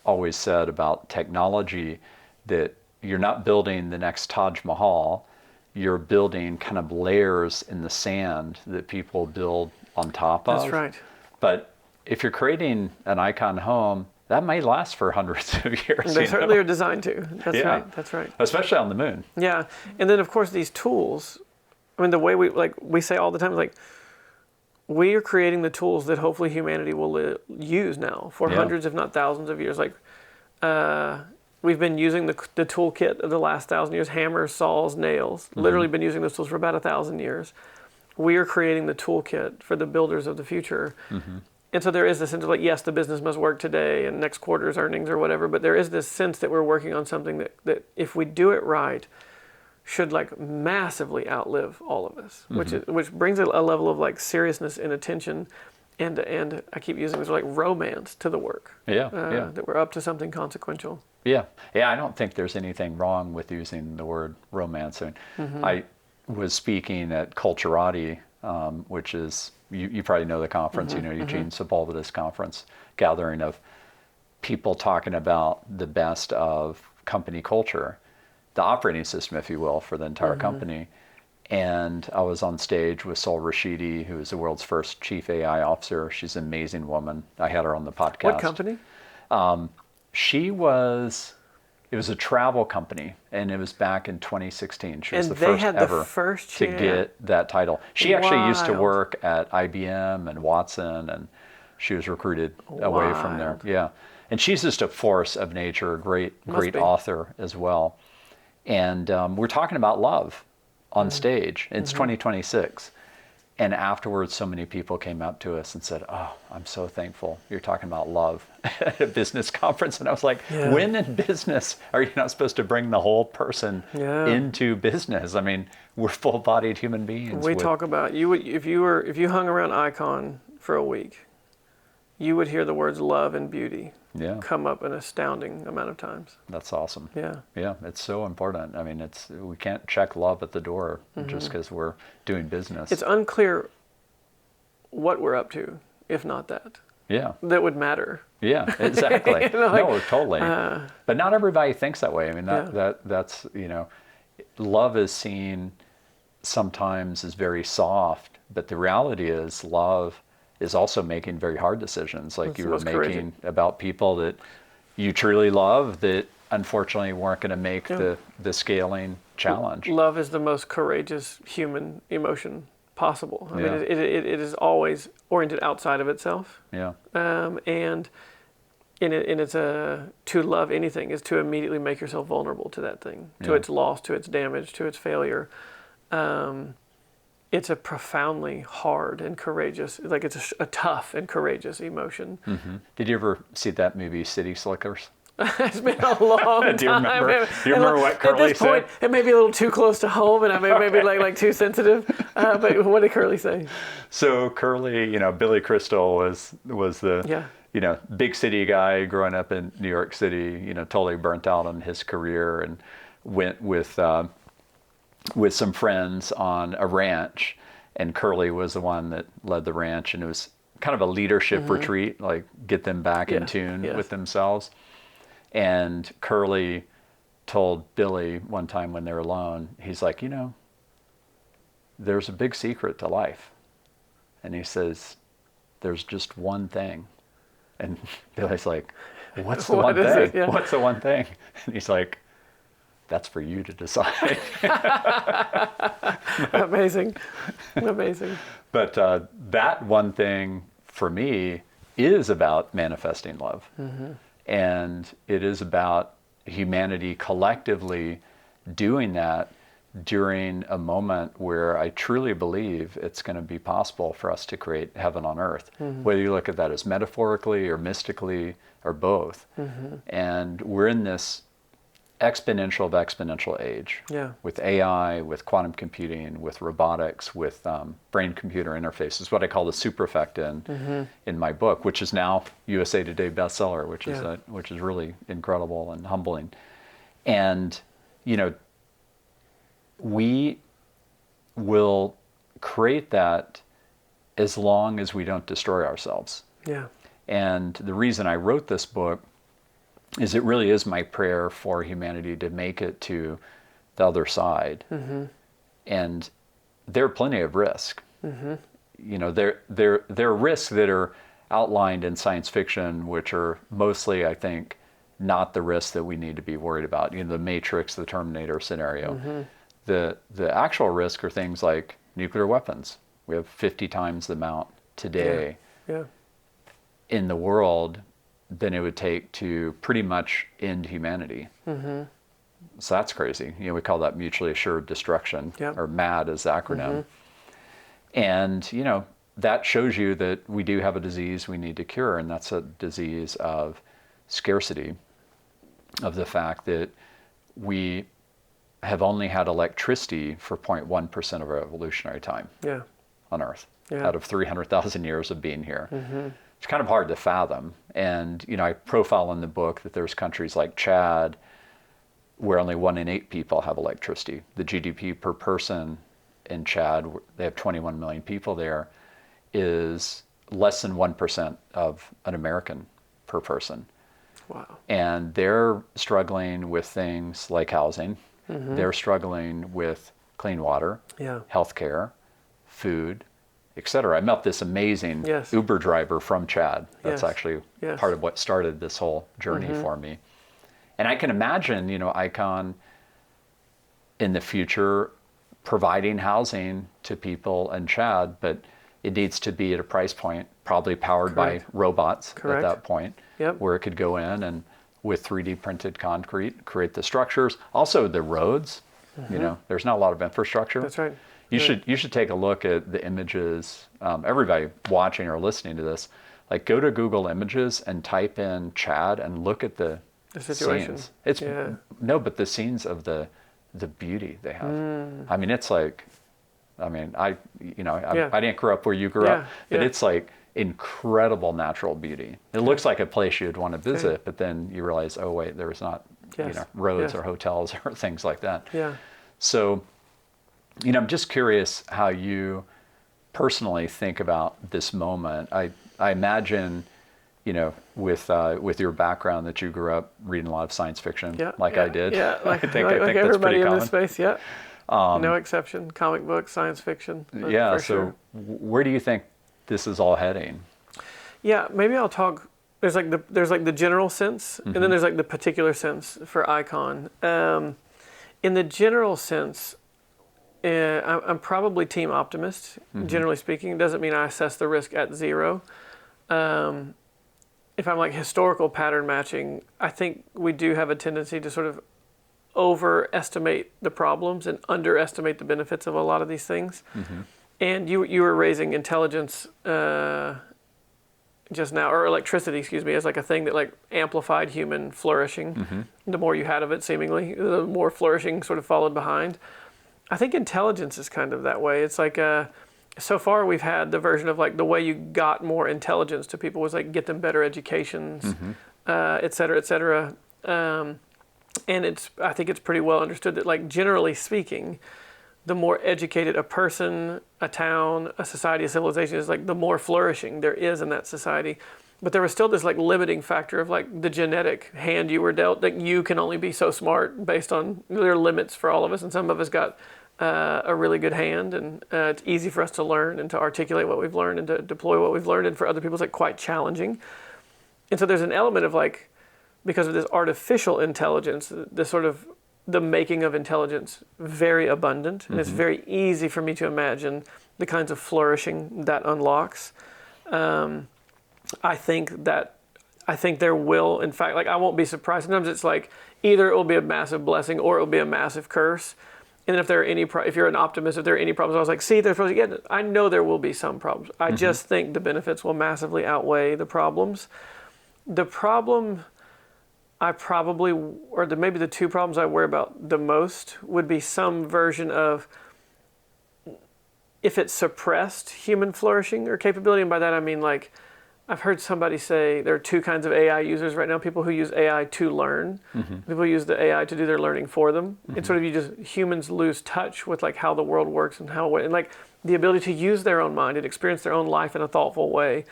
always said about technology that you're not building the next Taj Mahal, you're building kind of layers in the sand that people build on top of. That's right. But if you're creating an Icon home, that may last for hundreds of years. They certainly are designed to. That's right. That's right. Especially on the moon. Yeah. And then of course these tools, I mean the way we say all the time, like we are creating the tools that hopefully humanity will use now for hundreds if not thousands of years. Like we've been using the toolkit of the last 1,000 years, hammers, saws, nails, literally been using those tools for about 1,000 years. We are creating the toolkit for the builders of the future. And so there is this sense of like, yes, the business must work today and next quarter's earnings or whatever, but there is this sense that we're working on something that if we do it right, should like massively outlive all of us, which brings a level of like seriousness and attention and I keep using this like romance to the work. That we're up to something consequential. Yeah, I don't think there's anything wrong with using the word romance. I mean, I was speaking at Culturati, which is, you probably know the conference, you know, Eugene Sepulveda's conference, gathering of people talking about the best of company culture, the operating system, if you will, for the entire company. And I was on stage with Sol Rashidi, who is the world's first chief AI officer. She's an amazing woman. I had her on the podcast. What company? It was a travel company, and it was back in 2016. She was the first ever to get that title. She actually used to work at IBM and Watson, and she was recruited away from there. Yeah, and she's just a force of nature, a great author as well. And we're talking about love on stage. It's 2026. And afterwards, so many people came up to us and said, "Oh, I'm so thankful you're talking about love at a business conference." And I was like, when in business are you not supposed to bring the whole person into business? I mean, we're full-bodied human beings. We talk about, if you hung around Icon for a week, you would hear the words love and beauty come up an astounding amount of times. That's awesome. Yeah, it's so important. I mean, we can't check love at the door just because we're doing business. It's unclear what we're up to, if not that. That would matter. Yeah, exactly. No, totally. But not everybody thinks that way. I mean, that's, you know, love is seen sometimes as very soft, but the reality is love is also making very hard decisions, like that's you were making about people that you truly love that unfortunately weren't going to make the scaling challenge. Love is the most courageous human emotion possible. I mean, it is always oriented outside of itself. And it's to love anything is to immediately make yourself vulnerable to that thing, to its loss, to its damage, to its failure. it's a profoundly hard and courageous, like it's a tough and courageous emotion. Did you ever see that movie City Slickers? It's been a long time. Do you remember what Curly At this point, said? it may be a little too close to home, and I may be like too sensitive. But what did Curly say? So Curly, Billy Crystal was the big city guy growing up in New York City. Totally burnt out on his career and went with some friends on a ranch, and Curly was the one that led the ranch, and it was kind of a leadership retreat, like get them back in tune with themselves. And Curly told Billy one time when they were alone, he's like, there's a big secret to life. And he says, there's just one thing. And Billy's like, what's the one thing? Yeah. What's the one thing? And he's like, that's for you to decide. Amazing. But that one thing for me is about manifesting love. And it is about humanity collectively doing that during a moment where I truly believe it's going to be possible for us to create heaven on earth, whether you look at that as metaphorically or mystically or both. And we're in this exponential age with AI, with quantum computing, with robotics, with brain-computer interfaces, what I call the supereffect in my book, which is now USA Today bestseller, which is really incredible and humbling. And we will create that as long as we don't destroy ourselves. And the reason I wrote this book is it really is my prayer for humanity to make it to the other side. And there are plenty of risk. There are risks that are outlined in science fiction, which are mostly, I think, not the risks that we need to be worried about. The Matrix, the Terminator scenario. The actual risk are things like nuclear weapons. We have 50 times the amount today in the world than it would take to pretty much end humanity. So that's crazy. We call that mutually assured destruction, or MAD as the acronym. And, that shows you that we do have a disease we need to cure, and that's a disease of scarcity, of the fact that we have only had electricity for 0.1% of our evolutionary time on Earth, out of 300,000 years of being here. It's kind of hard to fathom. And, I profile in the book that there's countries like Chad where only 1 in 8 people have electricity. The GDP per person in Chad, they have 21 million people there, is less than 1% of an American per person. Wow. And they're struggling with things like housing. They're struggling with clean water, healthcare, food, etc. I met this amazing Uber driver from Chad. That's actually part of what started this whole journey for me. And I can imagine, Icon in the future providing housing to people in Chad, but it needs to be at a price point, probably powered by robots at that point, where it could go in and with 3D printed concrete, create the structures. Also the roads, there's not a lot of infrastructure. That's right. You should take a look at the images. Everybody watching or listening to this, like go to Google Images and type in Chad and look at the situation. Scenes. It's but the scenes of the beauty they have. I mean, it's like, I didn't grow up where you grew up, but it's like incredible natural beauty. It looks like a place you'd want to visit, but then you realize, oh wait, there's not roads or hotels or things like that. So, I'm just curious how you personally think about this moment. I imagine, with your background that you grew up reading a lot of science fiction, I did. I think that's everybody pretty in common. this space, no exception. Comic books, science fiction. So sure. Where do you think this is all heading? Yeah, maybe I'll talk. There's like the general sense, and then there's like the particular sense for Icon. In the general sense, I'm probably team optimist. Generally speaking, it doesn't mean I assess the risk at zero. If I'm like historical pattern matching, I think we do have a tendency to sort of overestimate the problems and underestimate the benefits of a lot of these things. And you were raising intelligence just now, or electricity, excuse me, as like a thing that like amplified human flourishing. The more you had of it, seemingly, the more flourishing sort of followed behind. I think intelligence is kind of that way. It's like so far we've had the version of like the way you got more intelligence to people was like get them better educations, et cetera, et cetera. And I think it's pretty well understood that like generally speaking, the more educated a person, a town, a society, a civilization is, like the more flourishing there is in that society. But there was still this like limiting factor of like the genetic hand you were dealt, that you can only be so smart based on, there are limits for all of us, and some of us got a really good hand, and it's easy for us to learn and to articulate what we've learned and to deploy what we've learned, and for other people it's like quite challenging. And so there's an element of like, because of this artificial intelligence, this sort of the making of intelligence very abundant, and it's very easy for me to imagine the kinds of flourishing that unlocks. I think there will, in fact, like I won't be surprised. Sometimes it's like either it will be a massive blessing or it will be a massive curse. And then if you're an optimist, if there are any problems, I was like, see, there's probably, yeah, I know there will be some problems. I just think the benefits will massively outweigh the problems. The problem maybe the two problems I worry about the most would be some version of if it suppressed human flourishing or capability. And by that I mean, like, I've heard somebody say there are two kinds of AI users right now: people who use AI to learn, people who use the AI to do their learning for them. It's sort of humans lose touch with like how the world works and and like the ability to use their own mind and experience their own life in a thoughtful way.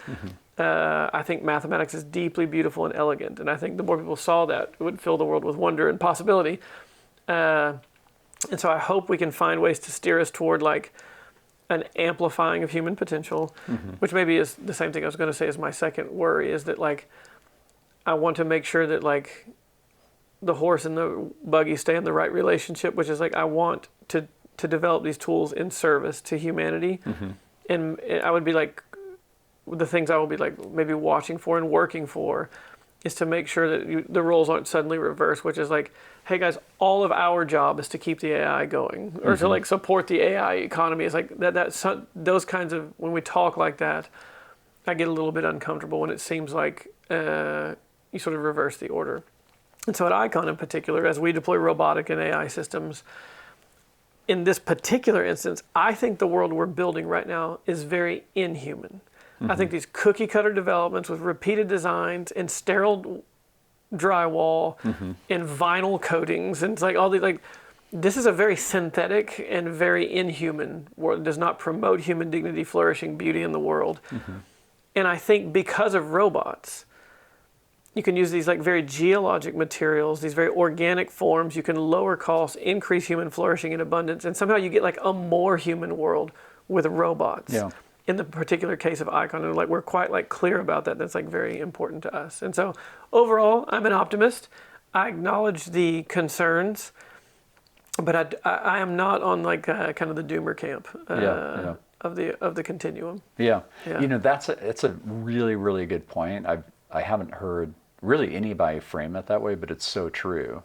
I think mathematics is deeply beautiful and elegant, and I think the more people saw that, it would fill the world with wonder and possibility. And so I hope we can find ways to steer us toward like an amplifying of human potential, which maybe is the same thing I was going to say as my second worry, is that like I want to make sure that like the horse and the buggy stay in the right relationship, which is like I want to develop these tools in service to humanity. And I would be like, the things I will be like maybe watching for and working for is to make sure that the roles aren't suddenly reversed, which is like, hey guys, all of our job is to keep the AI going, or to like support the AI economy. It's like those kinds of, when we talk like that, I get a little bit uncomfortable when it seems like you sort of reverse the order. And so at Icon in particular, as we deploy robotic and AI systems, in this particular instance, I think the world we're building right now is very inhuman. I think these cookie cutter developments with repeated designs and sterile drywall and vinyl coatings, and it's like all these, like, this is a very synthetic and very inhuman world. It does not promote human dignity, flourishing, beauty in the world. And I think because of robots, you can use these like very geologic materials, these very organic forms. You can lower costs, increase human flourishing and abundance, and somehow you get like a more human world with robots. Yeah. In the particular case of Icon, and like we're quite like clear about that. That's like very important to us. And so overall, I'm an optimist. I acknowledge the concerns, but I am not on like kind of the doomer camp of the continuum. Yeah. You know, it's a really, really good point. I haven't heard really anybody frame it that way, but it's so true.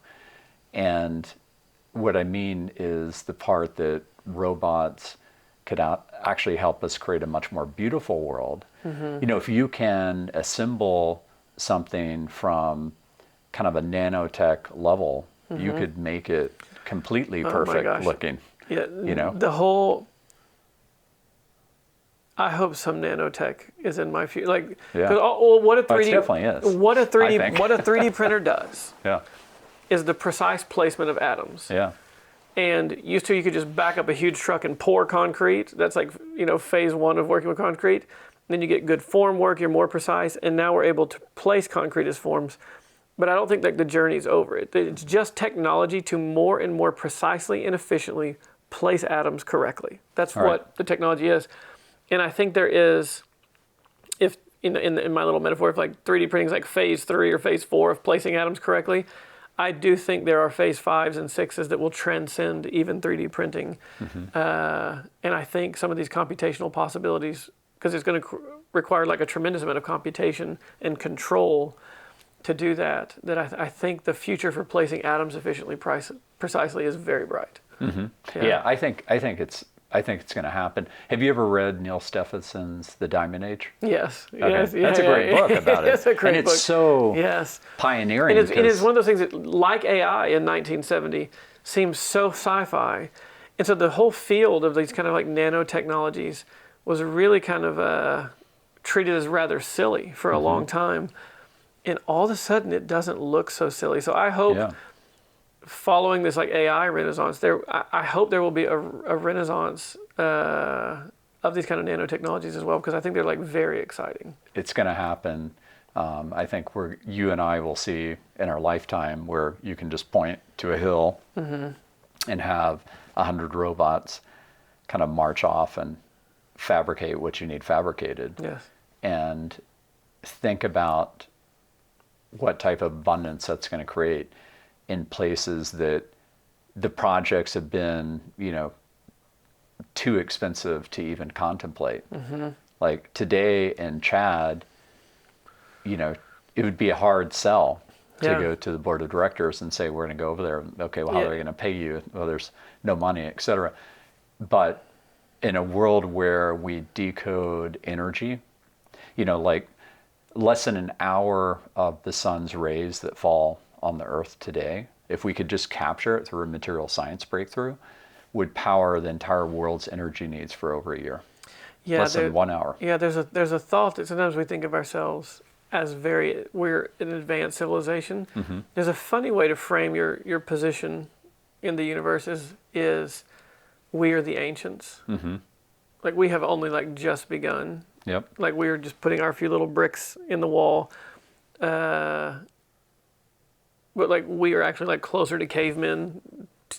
And what I mean is the part that robots could actually help us create a much more beautiful world. You know, if you can assemble something from kind of a nanotech level, you could make it completely perfect looking. Yeah, you know, I hope some nanotech is in my future. Like, what a 3D definitely is. What a 3D printer does. Is the precise placement of atoms. And used to, you could just back up a huge truck and pour concrete. That's like, you know, phase one of working with concrete. Then you get good form work, you're more precise, and now we're able to place concrete as forms. But I don't think that the journey's over. It's just technology to more and more precisely and efficiently place atoms correctly. That's what the technology is. And I think there is, if in my little metaphor, if like 3D printing is like phase 3 or phase 4 of placing atoms correctly, I do think there are phase 5s and 6s that will transcend even 3D printing. And I think some of these computational possibilities, because it's going to require like a tremendous amount of computation and control to do that I think the future for placing atoms efficiently, precisely is very bright. Yeah, I think it's I think it's going to happen. Have you ever read Neil Stephenson's The Diamond Age? Yes. Okay. Yes. That's a great book about it. It's a great and book. It's so yes. pioneering. And it's one of those things that, like AI in 1970, seems so sci-fi. And so the whole field of these kind of like nanotechnologies was really kind of treated as rather silly for a long time. And all of a sudden, it doesn't look so silly. So I hope, following this like AI renaissance, I hope there will be a renaissance of these kind of nanotechnologies as well, because I think they're like very exciting. It's going to happen. I think you and I will see in our lifetime where you can just point to a hill and have 100 robots kind of march off and fabricate what you need fabricated. Yes. And think about what type of abundance that's going to create in places that the projects have been, too expensive to even contemplate. Like today in Chad, it would be a hard sell to go to the board of directors and say, we're going to go over there. Okay, well, how are they going to pay you? Well, there's no money, et cetera. But in a world where we decode energy, like less than an hour of the sun's rays that fall on the earth today, if we could just capture it through a material science breakthrough, would power the entire world's energy needs for over a year. Less than 1 hour. Yeah, there's a thought that sometimes we think of ourselves as we're an advanced civilization. There's a funny way to frame your position in the universe is we are the ancients. Like we have only like just begun. Yep. Like we are just putting our few little bricks in the wall. But like we are actually like closer to cavemen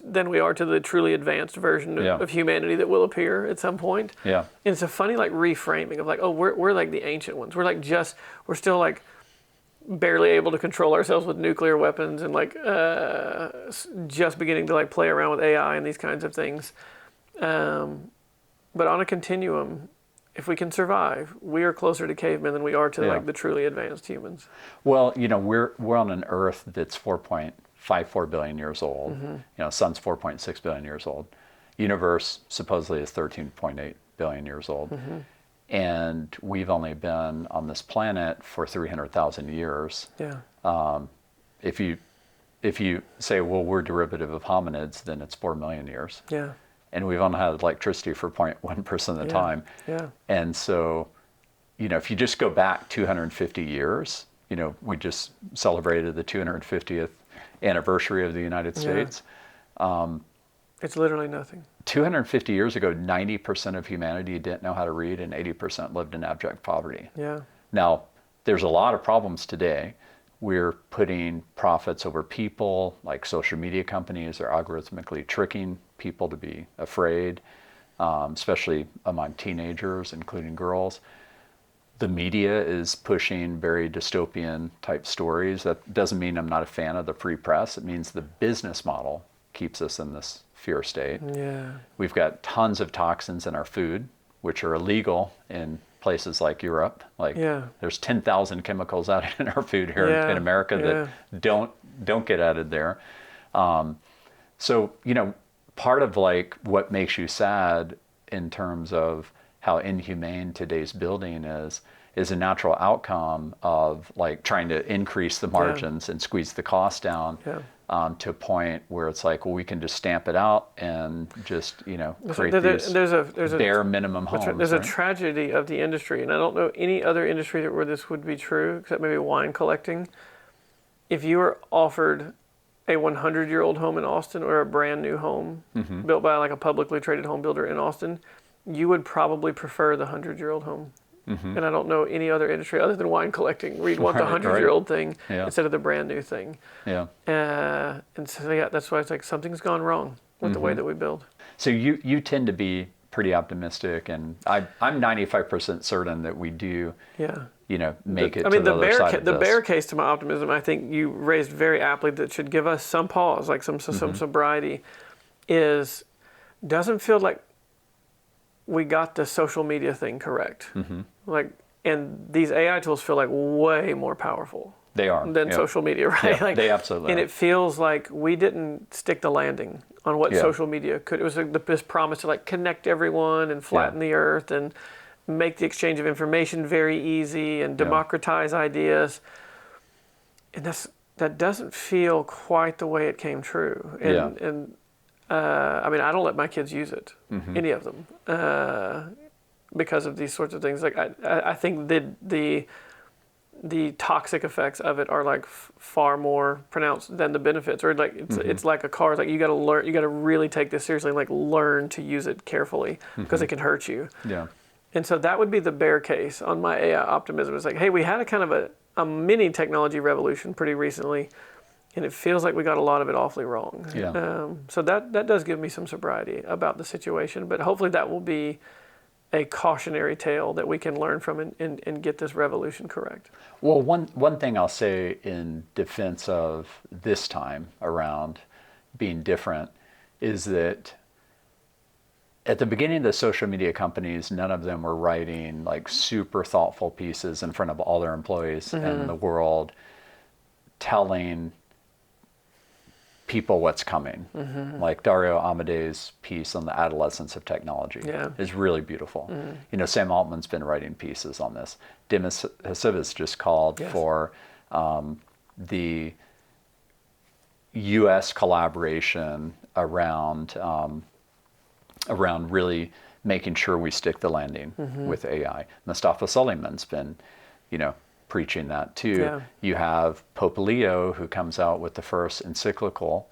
than we are to the truly advanced version of humanity that will appear at some point. Yeah. And it's a funny like reframing of like, oh, we're like the ancient ones. We're still like barely able to control ourselves with nuclear weapons and like just beginning to like play around with AI and these kinds of things. But on a continuum, if we can survive, we are closer to cavemen than we are to like the truly advanced humans. Well, we're on an Earth that's 4.54 billion years old. Sun's 4.6 billion years old. Universe supposedly is 13.8 billion years old. And we've only been on this planet for 300,000 years. Yeah. If you say, well, we're derivative of hominids, then it's 4 million years. Yeah. And we've only had electricity for 0.1% of the time. Yeah. And so, if you just go back 250 years, we just celebrated the 250th anniversary of the United States. It's literally nothing. 250 years ago, 90% of humanity didn't know how to read and 80% lived in abject poverty. Yeah. Now, there's a lot of problems today. We're putting profits over people, like social media companies are algorithmically tricking people to be afraid, especially among teenagers, including girls. The media is pushing very dystopian type stories. That doesn't mean I'm not a fan of the free press. It means the business model keeps us in this fear state. Yeah. We've got tons of toxins in our food, which are illegal in places like Europe. There's 10,000 chemicals out in our food here in America that don't get added there. So, part of like what makes you sad in terms of how inhumane today's building is a natural outcome of like trying to increase the margins and squeeze the cost down to a point where it's like, well, we can just stamp it out and just, create these bare minimum homes. There's a tragedy of the industry, and I don't know any other industry where this would be true, except maybe wine collecting. If you were offered a 100-year-old home in Austin or a brand new home built by like a publicly traded home builder in Austin, you would probably prefer the 100-year-old home. And I don't know any other industry other than wine collecting where you'd want the 100-year-old thing instead of the brand new thing. Yeah. And so that's why it's like something's gone wrong with the way that we build. So you tend to be pretty optimistic, and I'm 95% certain that we do. Make it. I mean, to the other side of the this. Baer case to my optimism, I think you raised very aptly, that should give us some pause, like some sobriety, doesn't feel like we got the social media thing correct. And these AI tools feel like way more powerful They are. than Yep. social media, right? Yeah, they absolutely And are. it feels like we didn't stick the landing on what Yeah. social media could. It was this promise to like connect everyone and flatten the earth and make the exchange of information very easy and democratize ideas. And that doesn't feel quite the way it came true. And I mean, I don't let my kids use it, any of them, because of these sorts of things. Like I think the toxic effects of it are like far more pronounced than the benefits. Or like it's like a car. It's like you got to learn. You got to really take this seriously. And like learn to use it carefully because it can hurt you. Yeah. And so that would be the bear case on my AI optimism. It's like, hey, we had a kind of a mini technology revolution pretty recently, and it feels like we got a lot of it awfully wrong. Yeah. So that does give me some sobriety about the situation, but hopefully that will be a cautionary tale that we can learn from and get this revolution correct. Well, one thing I'll say in defense of this time around being different is that at the beginning of the social media companies, none of them were writing like super thoughtful pieces in front of all their employees in the world, telling people what's coming. Like Dario Amadei's piece on the adolescence of technology is really beautiful. You know, Sam Altman's been writing pieces on this. Dimas Hassivas just called for the U.S. collaboration around really making sure we stick the landing with AI. Mustafa Suleyman's been, you know, preaching that too. Yeah. You have Pope Leo, who comes out with the first encyclical,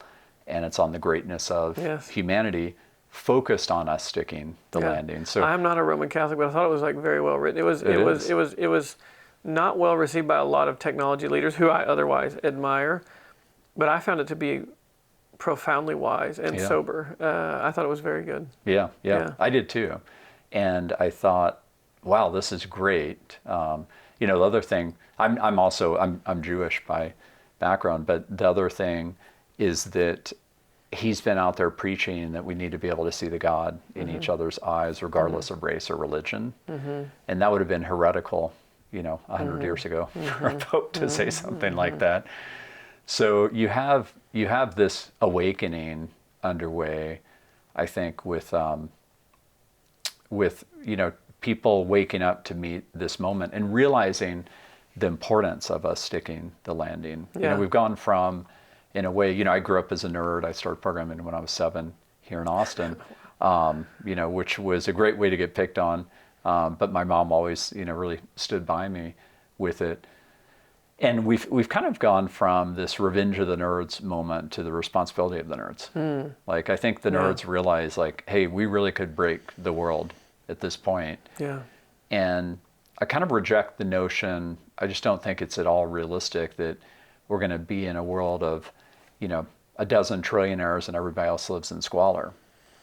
and it's on the greatness of humanity, focused on us sticking the landing. So I'm not a Roman Catholic, but I thought it was like very well written. It was not well received by a lot of technology leaders who I otherwise admire, but I found it to be profoundly wise and sober. I thought it was very good. Yeah, I did too. And I thought, wow, this is great. You know, the other thing, I'm Jewish by background, but the other thing is that he's been out there preaching that we need to be able to see the God in each other's eyes, regardless of race or religion. And that would have been heretical, you know, 100 years ago for a pope to say something like that. So you have this awakening underway, I think, with you know, people waking up to meet this moment and realizing the importance of us sticking the landing. You know, we've gone from, in a way, you know, I grew up as a nerd. I started programming when I was 7 here in Austin, you know, which was a great way to get picked on. But my mom always, you know, really stood by me with it. And we've kind of gone from this revenge of the nerds moment to the responsibility of the nerds. Like, I think the nerds realize, like, hey, we really could break the world at this point. Yeah. And I kind of reject the notion, I just don't think it's at all realistic that we're going to be in a world of, you know, a dozen trillionaires and everybody else lives in squalor.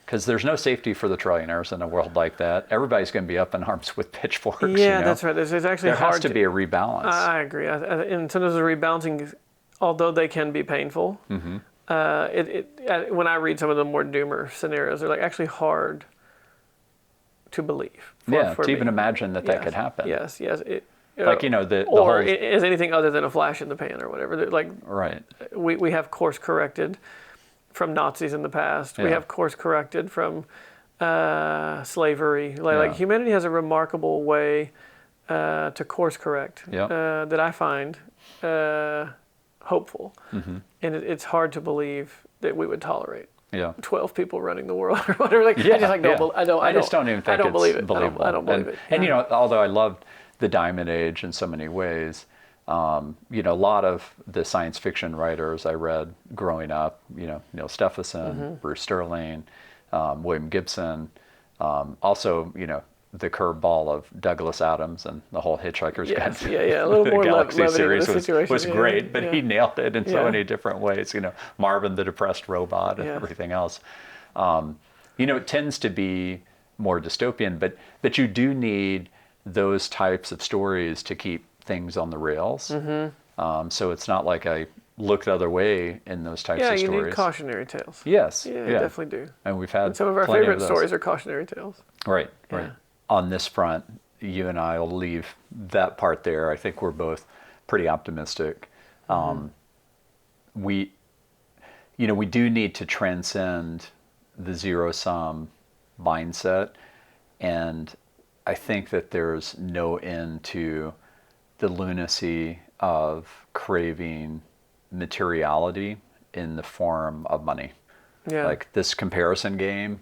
Because there's no safety for the trillionaires in a world like that. Everybody's going to be up in arms with pitchforks. Yeah, you know? that's right. It's actually there hard has to be a rebalance. I agree. And sometimes the rebalancing, although they can be painful, when I read some of the more doomer scenarios, they're like actually hard to believe. To even imagine that that could happen. Yes. Like, you know, the or whole... is anything other than a flash in the pan or whatever. Like, right. We have course corrected from Nazis in the past. We have course corrected from slavery. Like humanity has a remarkable way to course correct that I find hopeful. And it's hard to believe that we would tolerate 12 people running the world or whatever. Like, I just don't even think I don't it's believe it. believable. I don't believe it. And you know, although I loved the Diamond Age in so many ways, you know, a lot of the science fiction writers I read growing up, you know, Neil Stephenson, Bruce Sterling, William Gibson, also, you know, the curveball of Douglas Adams and the whole Hitchhiker's Guide to a little more Galaxy series situation. was great, but he nailed it in so many different ways. You know, Marvin the Depressed Robot and everything else. You know, it tends to be more dystopian, but you do need those types of stories to keep things on the rails. So it's not like I look the other way in those types of stories. Yeah, you need cautionary tales. Yes. Yeah, you definitely do. And we've had some of our favorite stories are cautionary tales. Right. On this front, you and I will leave that part there. I think we're both pretty optimistic. We do need to transcend the zero-sum mindset, and I think that there's no end to the lunacy of craving materiality in the form of money. Yeah. Like this comparison game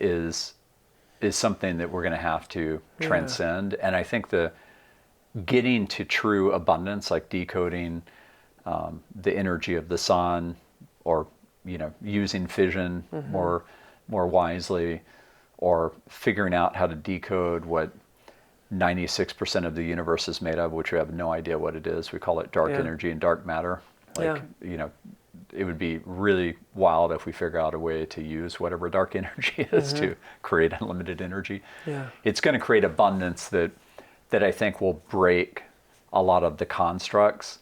is something that we're going to have to transcend. And I think the getting to true abundance, like decoding the energy of the sun, or using fission more wisely, or figuring out how to decode what 96% of the universe is made of, which we have no idea what it is. We call it dark energy and dark matter. It would be really wild if we figure out a way to use whatever dark energy is to create unlimited energy. Yeah. It's going to create abundance that I think will break a lot of the constructs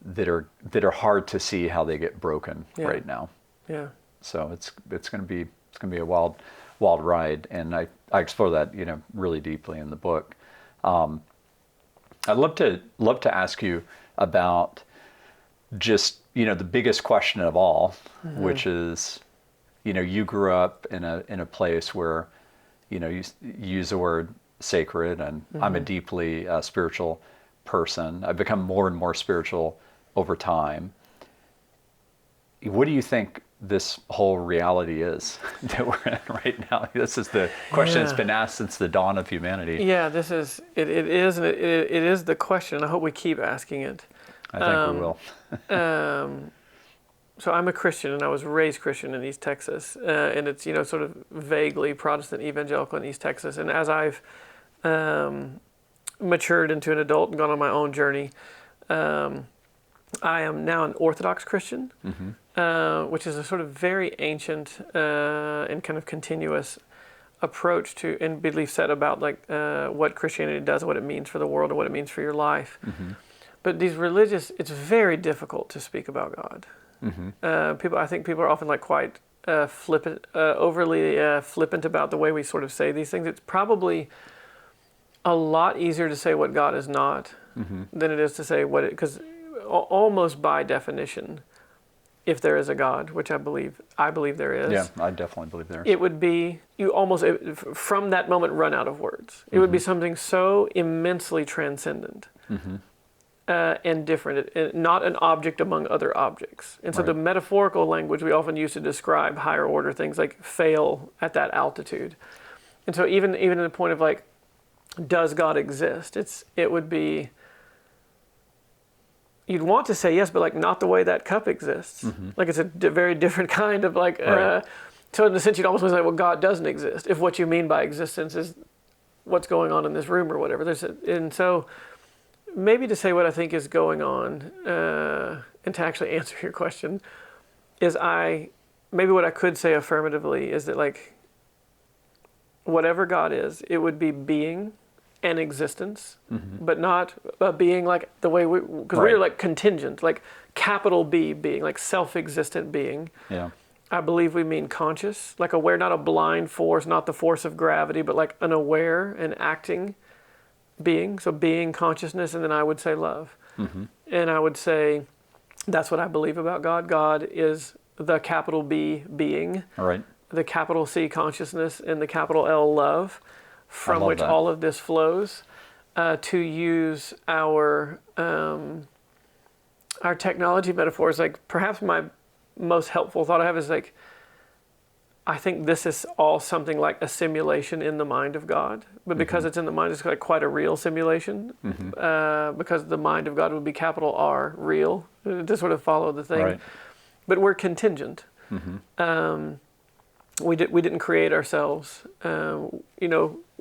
that are hard to see how they get broken right now. Yeah. So it's going to be a wild ride, and I explore that really deeply in the book. I'd love to ask you about just the biggest question of all, which is you grew up in a place where you use the word sacred, and I'm a deeply spiritual person. I've become more and more spiritual over time. What do you think this whole reality is that we're in right now? This is the question that's been asked since the dawn of humanity. Yeah, it is the question. I hope we keep asking it. I think we will. So I'm a Christian, and I was raised Christian in East Texas, and it's sort of vaguely Protestant evangelical in East Texas. And as I've matured into an adult and gone on my own journey, I am now an Orthodox Christian, which is a sort of very ancient and kind of continuous approach to and belief set about what Christianity does, what it means for the world, and what it means for your life. But these religious, it's very difficult to speak about God. I think people are often quite flippant, overly flippant about the way we sort of say these things. It's probably a lot easier to say what God is not than it is to say what it, because almost by definition, if there is a God, which I believe there is. Yeah, I definitely believe there is. It would be, you almost, from that moment, run out of words. It would be something so immensely transcendent and different, not an object among other objects. And so the metaphorical language we often use to describe higher order things fail at that altitude. And so even in the point of does God exist? It would be, you'd want to say yes, but not the way that cup exists. It's a very different kind of so in a sense you'd almost say, well, God doesn't exist, if what you mean by existence is what's going on in this room or whatever. And so maybe to say what I think is going on, and to actually answer your question, is maybe what I could say affirmatively is that whatever God is, it would be being and existence, but not being the way because we're contingent, capital B being, self-existent being. Yeah. I believe we mean conscious, aware, not a blind force, not the force of gravity, but an aware and acting being. So being, consciousness, and then I would say love. And I would say that's what I believe about God. God is the capital B being, the capital C consciousness, and the capital L love, from which all of this flows. To use our technology metaphors, perhaps my most helpful thought I have is I think this is all something like a simulation in the mind of God, but because it's in the mind, it's quite a real simulation. Because the mind of God would be capital R, real, to sort of follow the thing. But we're contingent. We didn't create ourselves.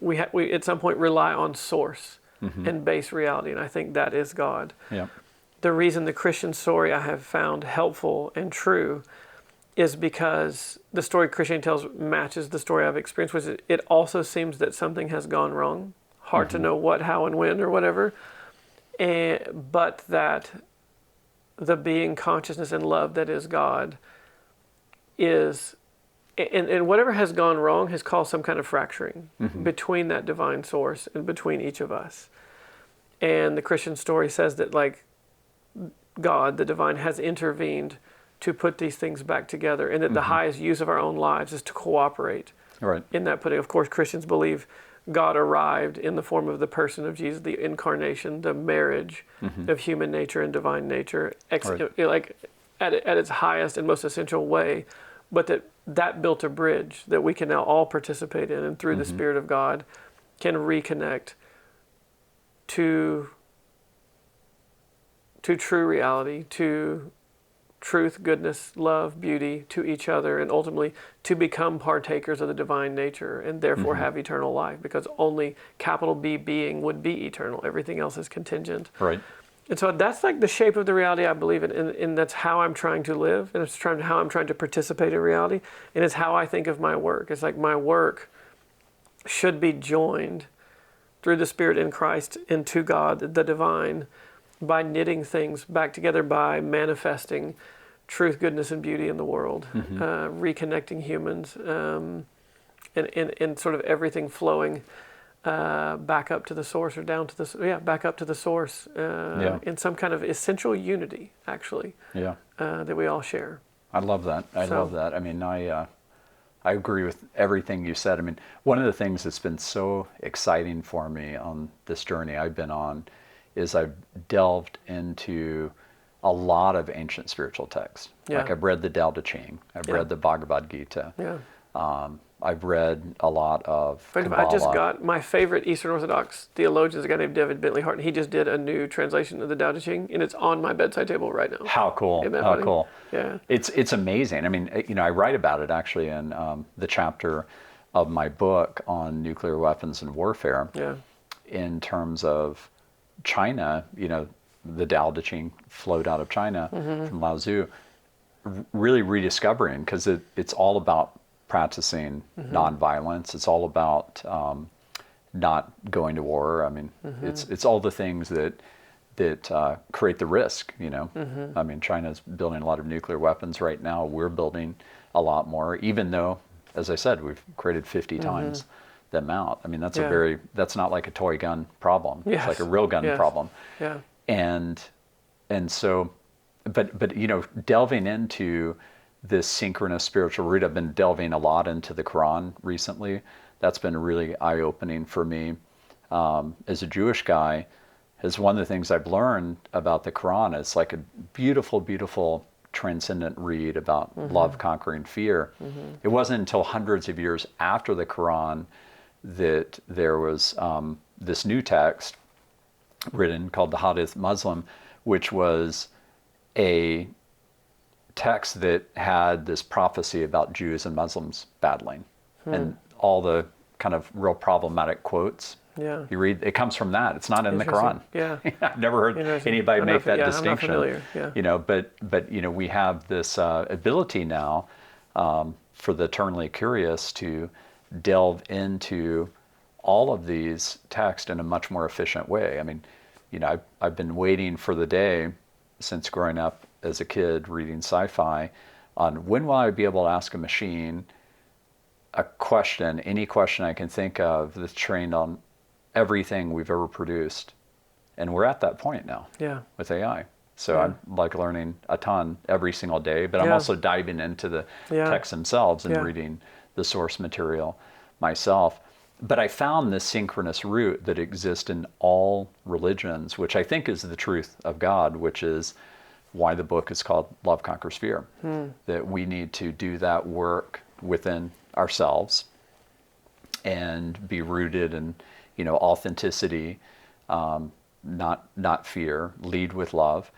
We at some point rely on source and base reality, and I think that is God. Yeah. The reason the Christian story I have found helpful and true is because the story Christianity tells matches the story I've experienced, which is it also seems that something has gone wrong. Hard to know what, how, and when, or whatever. But that the being, consciousness, and love that is God is, and whatever has gone wrong has caused some kind of fracturing between that divine source and between each of us. And the Christian story says that like God, the divine, has intervened to put these things back together, and that the highest use of our own lives is to cooperate in that putting. Of course, Christians believe God arrived in the form of the person of Jesus, the incarnation, the marriage of human nature and divine nature, like at its highest and most essential way, but that built a bridge that we can now all participate in, and through the Spirit of God can reconnect to true reality, to truth, goodness, love, beauty, to each other, and ultimately to become partakers of the divine nature and therefore have eternal life, because only capital B being would be eternal. Everything else is contingent. Right. And so that's like the shape of the reality I believe in, and that's how I'm trying to live, and it's how I'm trying to participate in reality, and it's how I think of my work. It's like my work should be joined through the Spirit in Christ into God, the divine, by knitting things back together, by manifesting truth, goodness, and beauty in the world, reconnecting humans, and sort of everything flowing back up to the source, or down to the back up to the source, in some kind of essential unity, actually, that we all share. I love that. I love that. I mean, I agree with everything you said. I mean, one of the things that's been so exciting for me on this journey I've been on is I've delved into a lot of ancient spiritual texts. Like I've read the Tao Te Ching, I've read the Bhagavad Gita, I've read a lot of Kabbalah. I just got my favorite Eastern Orthodox theologian is a guy named David Bentley Hart, and he just did a new translation of the Tao Te Ching, and it's on my bedside table right now. How cool! Isn't that How funny? cool! Yeah, it's amazing. I mean, I write about it actually in the chapter of my book on nuclear weapons and warfare. Yeah. In terms of China, the Tao Te Ching flowed out of China from Lao Tzu, really rediscovering, because it's all about practicing nonviolence. It's all about not going to war. I mean, it's all the things that create the risk. I mean, China's building a lot of nuclear weapons right now. We're building a lot more, even though, as I said, we've created 50 times the amount. I mean, that's not like a toy gun problem. It's like a real gun problem. Yeah. And so, but delving into this synchronous spiritual root, I've been delving a lot into the Quran recently. That's been really eye-opening for me. As a Jewish guy, is one of the things I've learned about the Quran. It's like a beautiful, beautiful transcendent read about love conquering fear. It wasn't until hundreds of years after the Quran that there was this new text written called the Hadith Muslim, which was a text that had this prophecy about Jews and Muslims battling, and all the kind of real problematic quotes. Yeah. You read, it comes from that. It's not in the Quran. Yeah. I've never heard anybody make that distinction. I'm not familiar. But we have this ability now for the eternally curious to delve into all of these texts in a much more efficient way. I mean, I've been waiting for the day since growing up as a kid reading sci-fi on when will I be able to ask a machine a question, any question I can think of that's trained on everything we've ever produced. And we're at that point now with AI. So I'm like learning a ton every single day, but I'm also diving into the texts themselves and reading the source material myself. But I found this synchronous root that exists in all religions, which I think is the truth of God, which is why the book is called Love Conquers Fear. That we need to do that work within ourselves and be rooted in, authenticity, not fear, lead with love.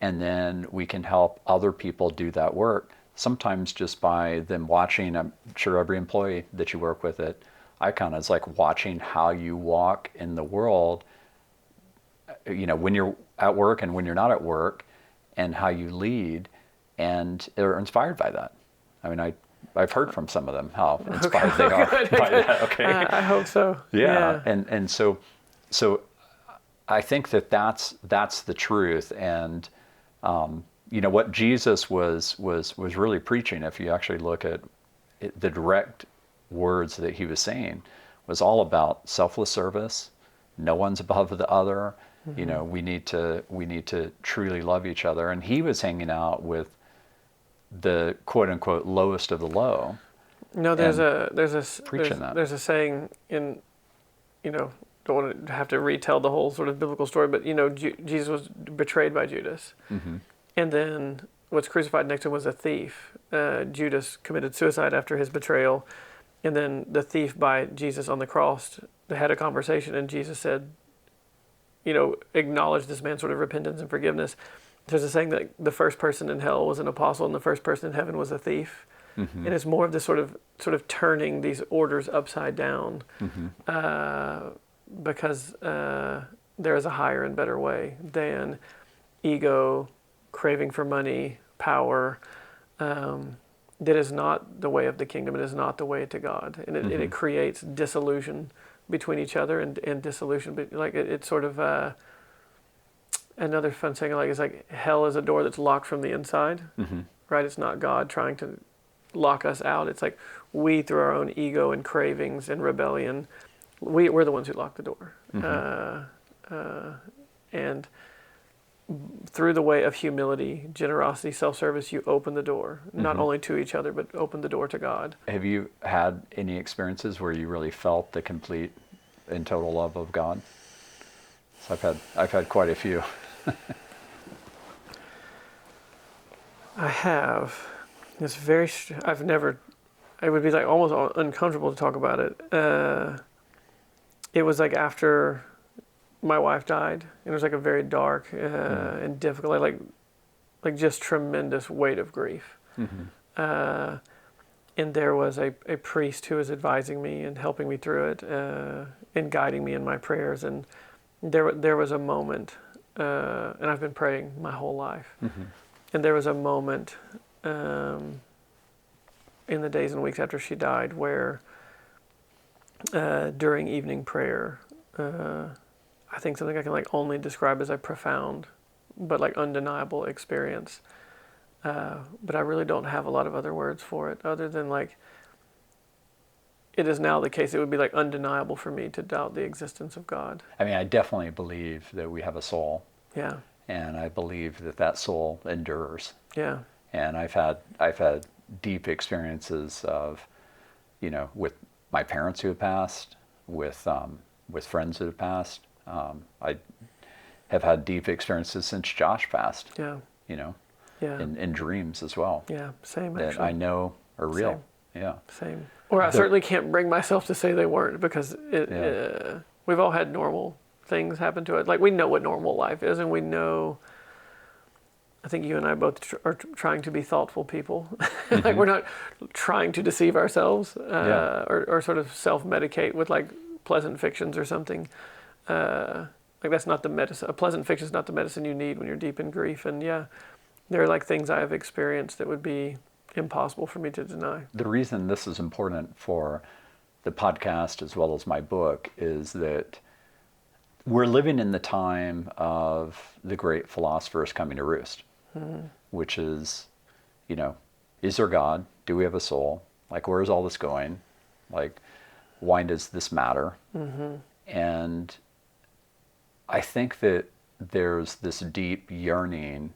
And then we can help other people do that work, sometimes just by them watching. I'm sure every employee that you work with at Icon is like watching how you walk in the world, when you're at work and when you're not at work, and how you lead, and they're inspired by that. I mean, I've heard from some of them how inspired they are by that. Okay, I hope so. Yeah. And so I think that's the truth. And what Jesus was really preaching, if you actually look at it, the direct words that he was saying, was all about selfless service. No one's above the other. You know, we need to truly love each other. And he was hanging out with the quote unquote lowest of the low. No, there's a saying in, you know, don't want to have to retell the whole sort of biblical story, but you know, Jesus was betrayed by Judas, and then what's crucified next to him was a thief. Judas committed suicide after his betrayal, and then the thief by Jesus on the cross. They had a conversation, and Jesus said, you know, acknowledge this man's sort of repentance and forgiveness. There's a saying that the first person in hell was an apostle, and the first person in heaven was a thief. And it's more of this sort of turning these orders upside down, because there is a higher and better way than ego, craving for money, power. That is not the way of the kingdom. It is not the way to God, and it creates disillusion between each other and dissolution. But like it's sort of another fun saying, like it's like hell is a door that's locked from the inside, right? It's not God trying to lock us out. It's like we, through our own ego and cravings and rebellion, we're the ones who lock the door. And through the way of humility, generosity, self-service, you open the door, not only to each other, but open the door to God. Have you had any experiences where you really felt the complete and total love of God? So I've had quite a few. I have. It's very. I've never. It would be like almost uncomfortable to talk about it. It was like after my wife died. It was like a very dark and difficult, like just tremendous weight of grief. And there was a priest who was advising me and helping me through it, and guiding me in my prayers. And there was a moment, and I've been praying my whole life. And there was a moment in the days and weeks after she died where during evening prayer, I think something I can like only describe as a profound but like undeniable experience. But I really don't have a lot of other words for it other than like it is now the case. It would be like undeniable for me to doubt the existence of God. I mean, I definitely believe that we have a soul. Yeah. And I believe that soul endures. Yeah. And I've had deep experiences of, you know, with my parents who have passed, with friends who have passed. I have had deep experiences since Josh passed. Yeah. You know. Yeah. In dreams as well. Yeah. Same. That actually. I know are real. Same. Yeah. Same. Or I certainly can't bring myself to say they weren't, because we've all had normal things happen to us. Like we know what normal life is, and we know. I think you and I both are trying to be thoughtful people. Like we're not trying to deceive ourselves or sort of self-medicate with like pleasant fictions or something. Like that's not the medicine. A pleasant fiction is not the medicine you need when you're deep in grief. And yeah, there are like things I have experienced that would be impossible for me to deny. The reason this is important for the podcast as well as my book is that we're living in the time of the great philosophers coming to roost, which is, you know, is there God? Do we have a soul? Like, where is all this going? Like, why does this matter? And I think that there's this deep yearning,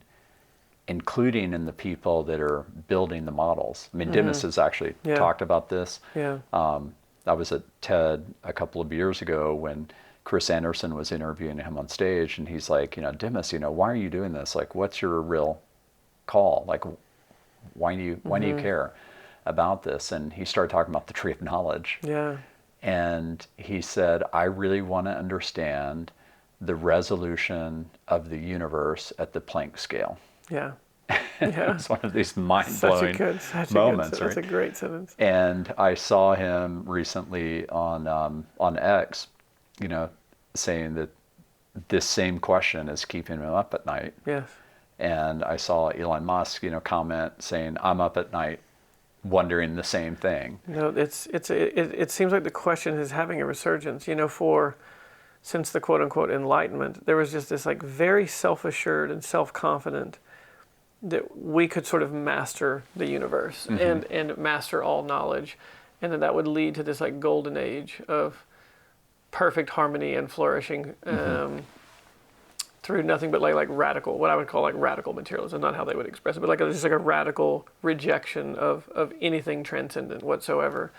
including in the people that are building the models. I mean, Demis has actually talked about this. Yeah. I was at TED a couple of years ago when Chris Anderson was interviewing him on stage, and he's like, you know, Demis, you know, why are you doing this? Like, what's your real call? Like, why do you care about this? And he started talking about the tree of knowledge. Yeah. And he said, I really want to understand the resolution of the universe at the Planck scale. Yeah. It's one of these mind-blowing moments. That's a great sentence. And I saw him recently on X, you know, saying that this same question is keeping him up at night. Yes. And I saw Elon Musk, you know, comment saying, I'm up at night wondering the same thing. You know, it seems like the question is having a resurgence, you know, since the quote unquote enlightenment, there was just this like very self-assured and self-confident that we could sort of master the universe and master all knowledge, and that would lead to this like golden age of perfect harmony and flourishing. through nothing but like radical, what I would call like radical materialism, not how they would express it, but like just like a radical rejection of anything transcendent whatsoever.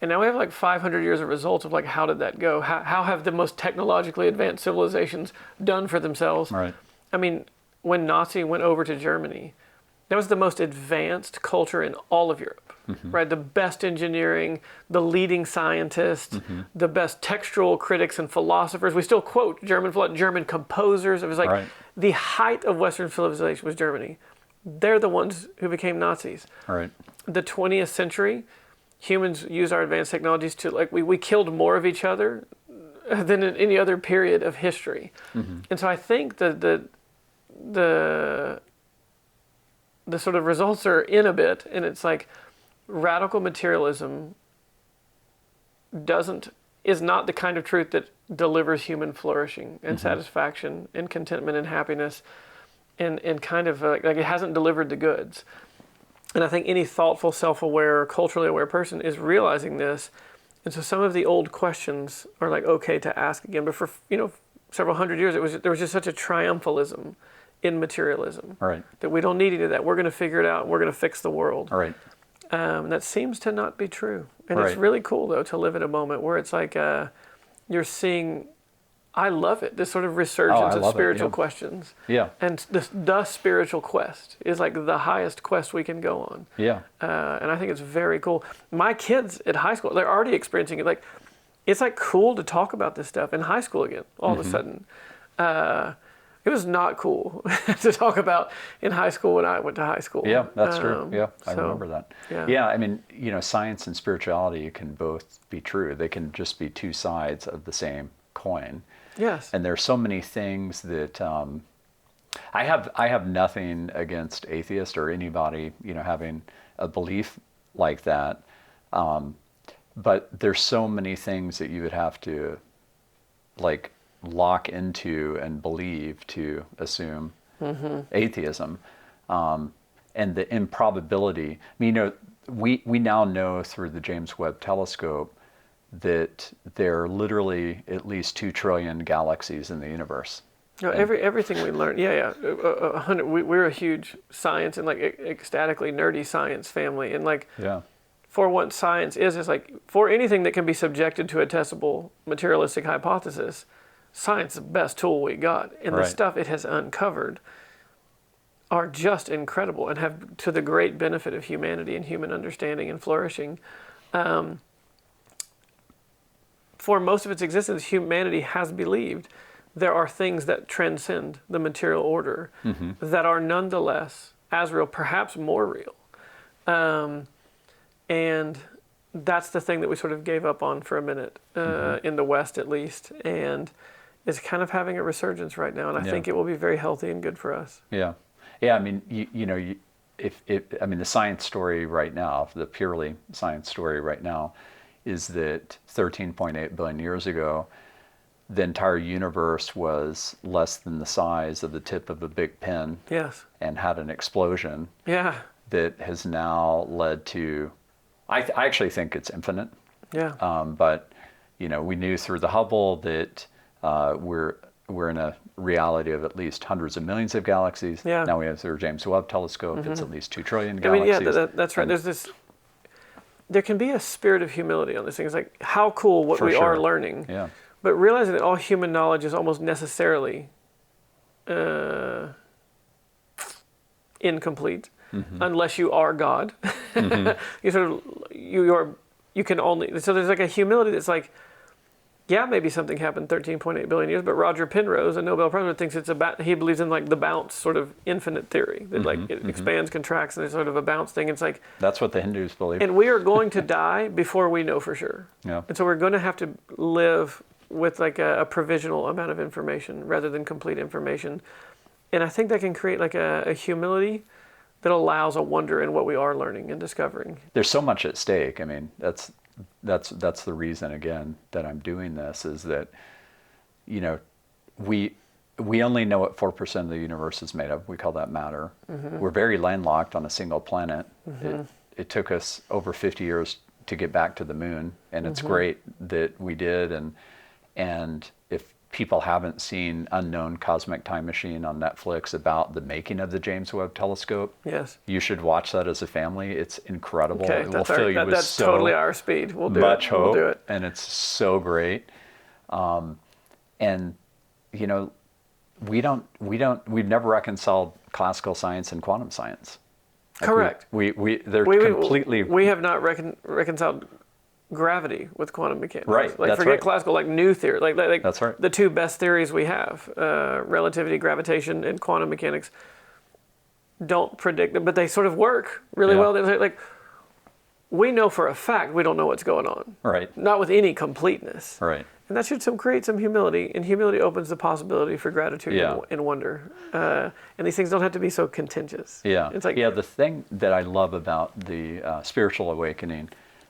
And now we have like 500 years of results of like, how did that go? How have the most technologically advanced civilizations done for themselves? Right. I mean, when Nazi went over to Germany, that was the most advanced culture in all of Europe, right? The best engineering, the leading scientists, the best textual critics and philosophers. We still quote German composers. It was like the height of Western civilization was Germany. They're the ones who became Nazis. Right. The 20th century, humans used our advanced technologies to, like, we killed more of each other than in any other period of history. And so I think the sort of results are in a bit, and it's like radical materialism is not the kind of truth that delivers human flourishing and satisfaction and contentment and happiness, and kind of like it hasn't delivered the goods. And I think any thoughtful, self-aware, culturally aware person is realizing this. And so some of the old questions are like okay to ask again, but for several hundred years there was just such a triumphalism in materialism, right, that we don't need any of that. We're going to figure it out. And we're going to fix the world. Right. That seems to not be true. And Right. it's really cool, though, to live in a moment where it's like you're seeing, I love it, this sort of resurgence of spiritual questions. Yeah. And the spiritual quest is like the highest quest we can go on. Yeah. And I think it's very cool. My kids at high school, they're already experiencing it. Like, it's like cool to talk about this stuff in high school again, all of a sudden. It was not cool to talk about in high school when I went to high school. Yeah, that's true. Yeah, I remember that. Yeah. I mean, science and spirituality can both be true. They can just be two sides of the same coin. Yes. And there's so many things that I have nothing against atheists or anybody, having a belief like that. But there's so many things that you would have to lock into and believe to assume atheism, and the improbability. I mean, we now know through the James Webb Telescope that there are literally at least 2 trillion galaxies in the universe. No, everything we learn, we're a huge science and like ecstatically nerdy science family, and like for what science is like for anything that can be subjected to a testable materialistic hypothesis. Science is the best tool we got, and the stuff it has uncovered are just incredible and have to the great benefit of humanity and human understanding and flourishing. For most of its existence, humanity has believed there are things that transcend the material order that are nonetheless as real, perhaps more real. And that's the thing that we sort of gave up on for a minute, in the West at least, and is kind of having a resurgence right now, and I think it will be very healthy and good for us. Yeah. I mean, the science story right now, the purely science story right now, is that 13.8 billion years ago, the entire universe was less than the size of the tip of a big pen. Yes. And had an explosion. Yeah. That has now led to, I actually think it's infinite. Yeah. But we knew through the Hubble that we're in a reality of at least hundreds of millions of galaxies. Yeah. Now we have through James Webb Telescope, it's at least 2 trillion galaxies. I mean, that's right. There can be a spirit of humility on this thing. It's like, how cool what we are learning. Yeah. But realizing that all human knowledge is almost necessarily incomplete unless you are God. You can only, so there's like a humility that's like, yeah, maybe something happened 13.8 billion years, but Roger Penrose, a Nobel Prize, thinks he believes in like the bounce sort of infinite theory, that it expands, contracts, and there's sort of a bounce thing. It's like, that's what the Hindus believe. And we are going to die before we know for sure. Yeah. And so we're going to have to live with like a provisional amount of information rather than complete information. And I think that can create like a humility that allows a wonder in what we are learning and discovering. There's so much at stake. I mean, that's the reason, again, that I'm doing this, is that, we only know what 4% of the universe is made of. We call that matter. We're very landlocked on a single planet. It took us over 50 years to get back to the moon, and it's great that we did. And if people haven't seen Unknown Cosmic Time Machine on Netflix about the making of the James Webb Telescope, Yes. you should watch that as a family. It's incredible. Okay, It will fill you with that's so totally our speed. We'll do much it. hope, We'll do it. and it's so great. And you know, we've never reconciled classical science and quantum science. Like Correct. They're completely. We have not reconciled gravity with quantum mechanics. Right, Like that's forget right. classical, like new theory. Like That's right. The two best theories we have, relativity, gravitation, and quantum mechanics, don't predict them, but they sort of work really well. They're like, we know for a fact we don't know what's going on. Right. Not with any completeness. Right. And that should create some humility, and humility opens the possibility for gratitude and wonder. And these things don't have to be so contentious. Yeah. It's like, the thing that I love about the spiritual awakening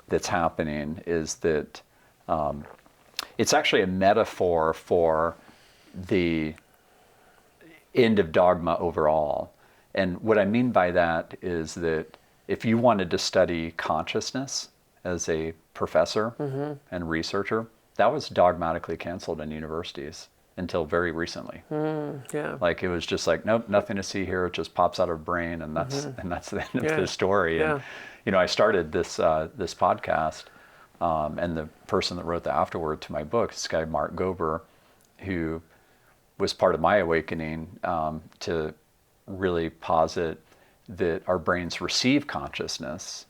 that's happening is that it's actually a metaphor for the end of dogma overall. And what I mean by that is that if you wanted to study consciousness as a professor and researcher, that was dogmatically canceled in universities until very recently. Yeah. Like it was just like, nope, nothing to see here. It just pops out of the brain, and that's the end of the story. Yeah. And you know, I started this this podcast, and the person that wrote the afterword to my book, this guy Mark Gober, who was part of my awakening to really posit that our brains receive consciousness,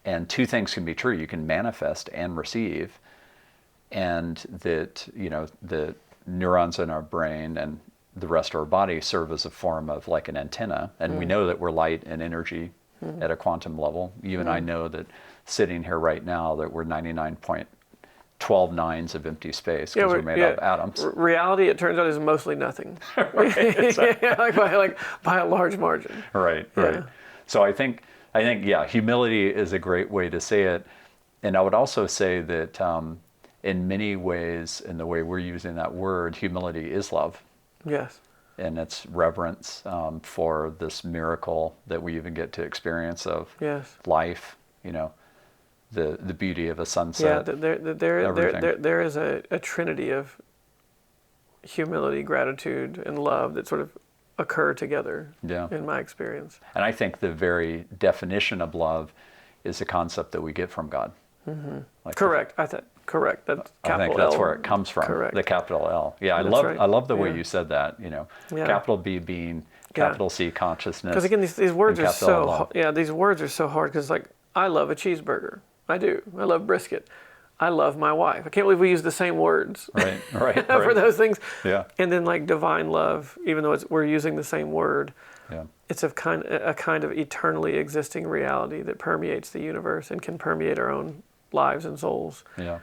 and two things can be true: you can manifest and receive, and that the neurons in our brain and the rest of our body serve as a form of like an antenna, and we know that we're light and energy at a quantum level. You and I know that sitting here right now that we're 99.12 nines of empty space because we're made out of atoms. Reality, it turns out, is mostly nothing. Right, exactly. by a large margin. Right. Yeah. So I think humility is a great way to say it. And I would also say that in many ways, in the way we're using that word, humility is love. Yes. And it's reverence for this miracle that we even get to experience of life, the beauty of a sunset. Yeah, there is a trinity of humility, gratitude, and love that sort of occur together in my experience. And I think the very definition of love is a concept that we get from God. Like Correct. Correct. That's capital I think that's L. where it comes from. Correct. The capital L. Yeah, That's right. I love the way you said that. Yeah. Capital B being, capital C consciousness. Because again, these words are so these words are so hard. Because like, I love a cheeseburger. I do. I love brisket. I love my wife. I can't believe we use the same words. Right. For those things. Yeah. And then like divine love, even though we're using the same word, it's a kind of eternally existing reality that permeates the universe and can permeate our own lives and souls. Yeah.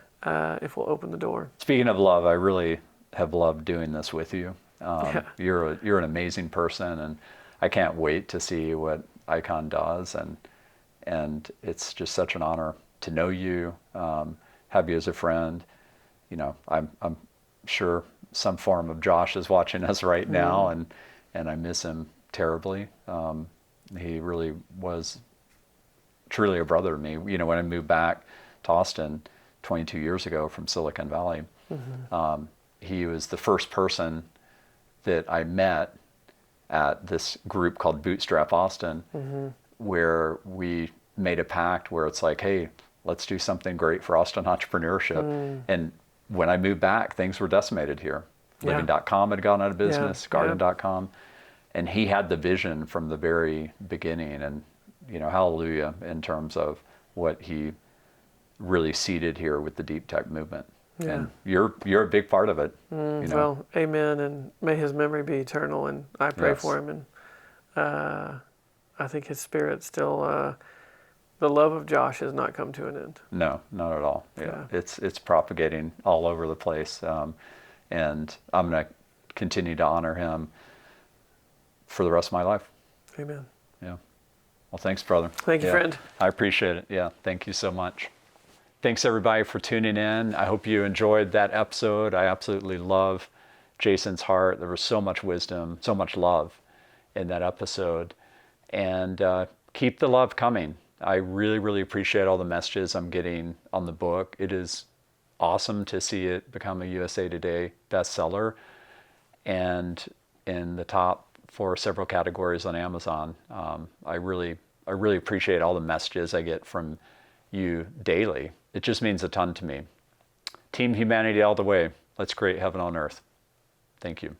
If we'll open the door. Speaking of love, I really have loved doing this with you. You're an amazing person, and I can't wait to see what Icon does. And it's just such an honor to know you, have you as a friend. I'm sure some form of Josh is watching us right now, and I miss him terribly. He really was truly a brother to me. When I moved back to Austin 22 years ago from Silicon Valley, he was the first person that I met at this group called Bootstrap Austin, where we made a pact where it's like, hey, let's do something great for Austin entrepreneurship. And when I moved back, things were decimated here. Living.com had gone out of business, Garden.com. And he had the vision from the very beginning, and hallelujah in terms of what he really seeded here with the deep tech movement. And you're a big part of it. Well, amen, and may his memory be eternal, and I pray for him. And I think his spirit still, the love of Josh has not come to an end. No, not at all. Yeah. It's propagating all over the place. And I'm going to continue to honor him for the rest of my life. Amen. Yeah. Well, thanks, brother. Thank you, friend. I appreciate it. Yeah. Thank you so much. Thanks, everybody, for tuning in. I hope you enjoyed that episode. I absolutely love Jason's heart. There was so much wisdom, so much love in that episode. And keep the love coming. I really, really appreciate all the messages I'm getting on the book. It is awesome to see it become a USA Today bestseller and in the top for several categories on Amazon. I really appreciate all the messages I get from you daily. It just means a ton to me. Team humanity all the way. Let's create heaven on earth. Thank you.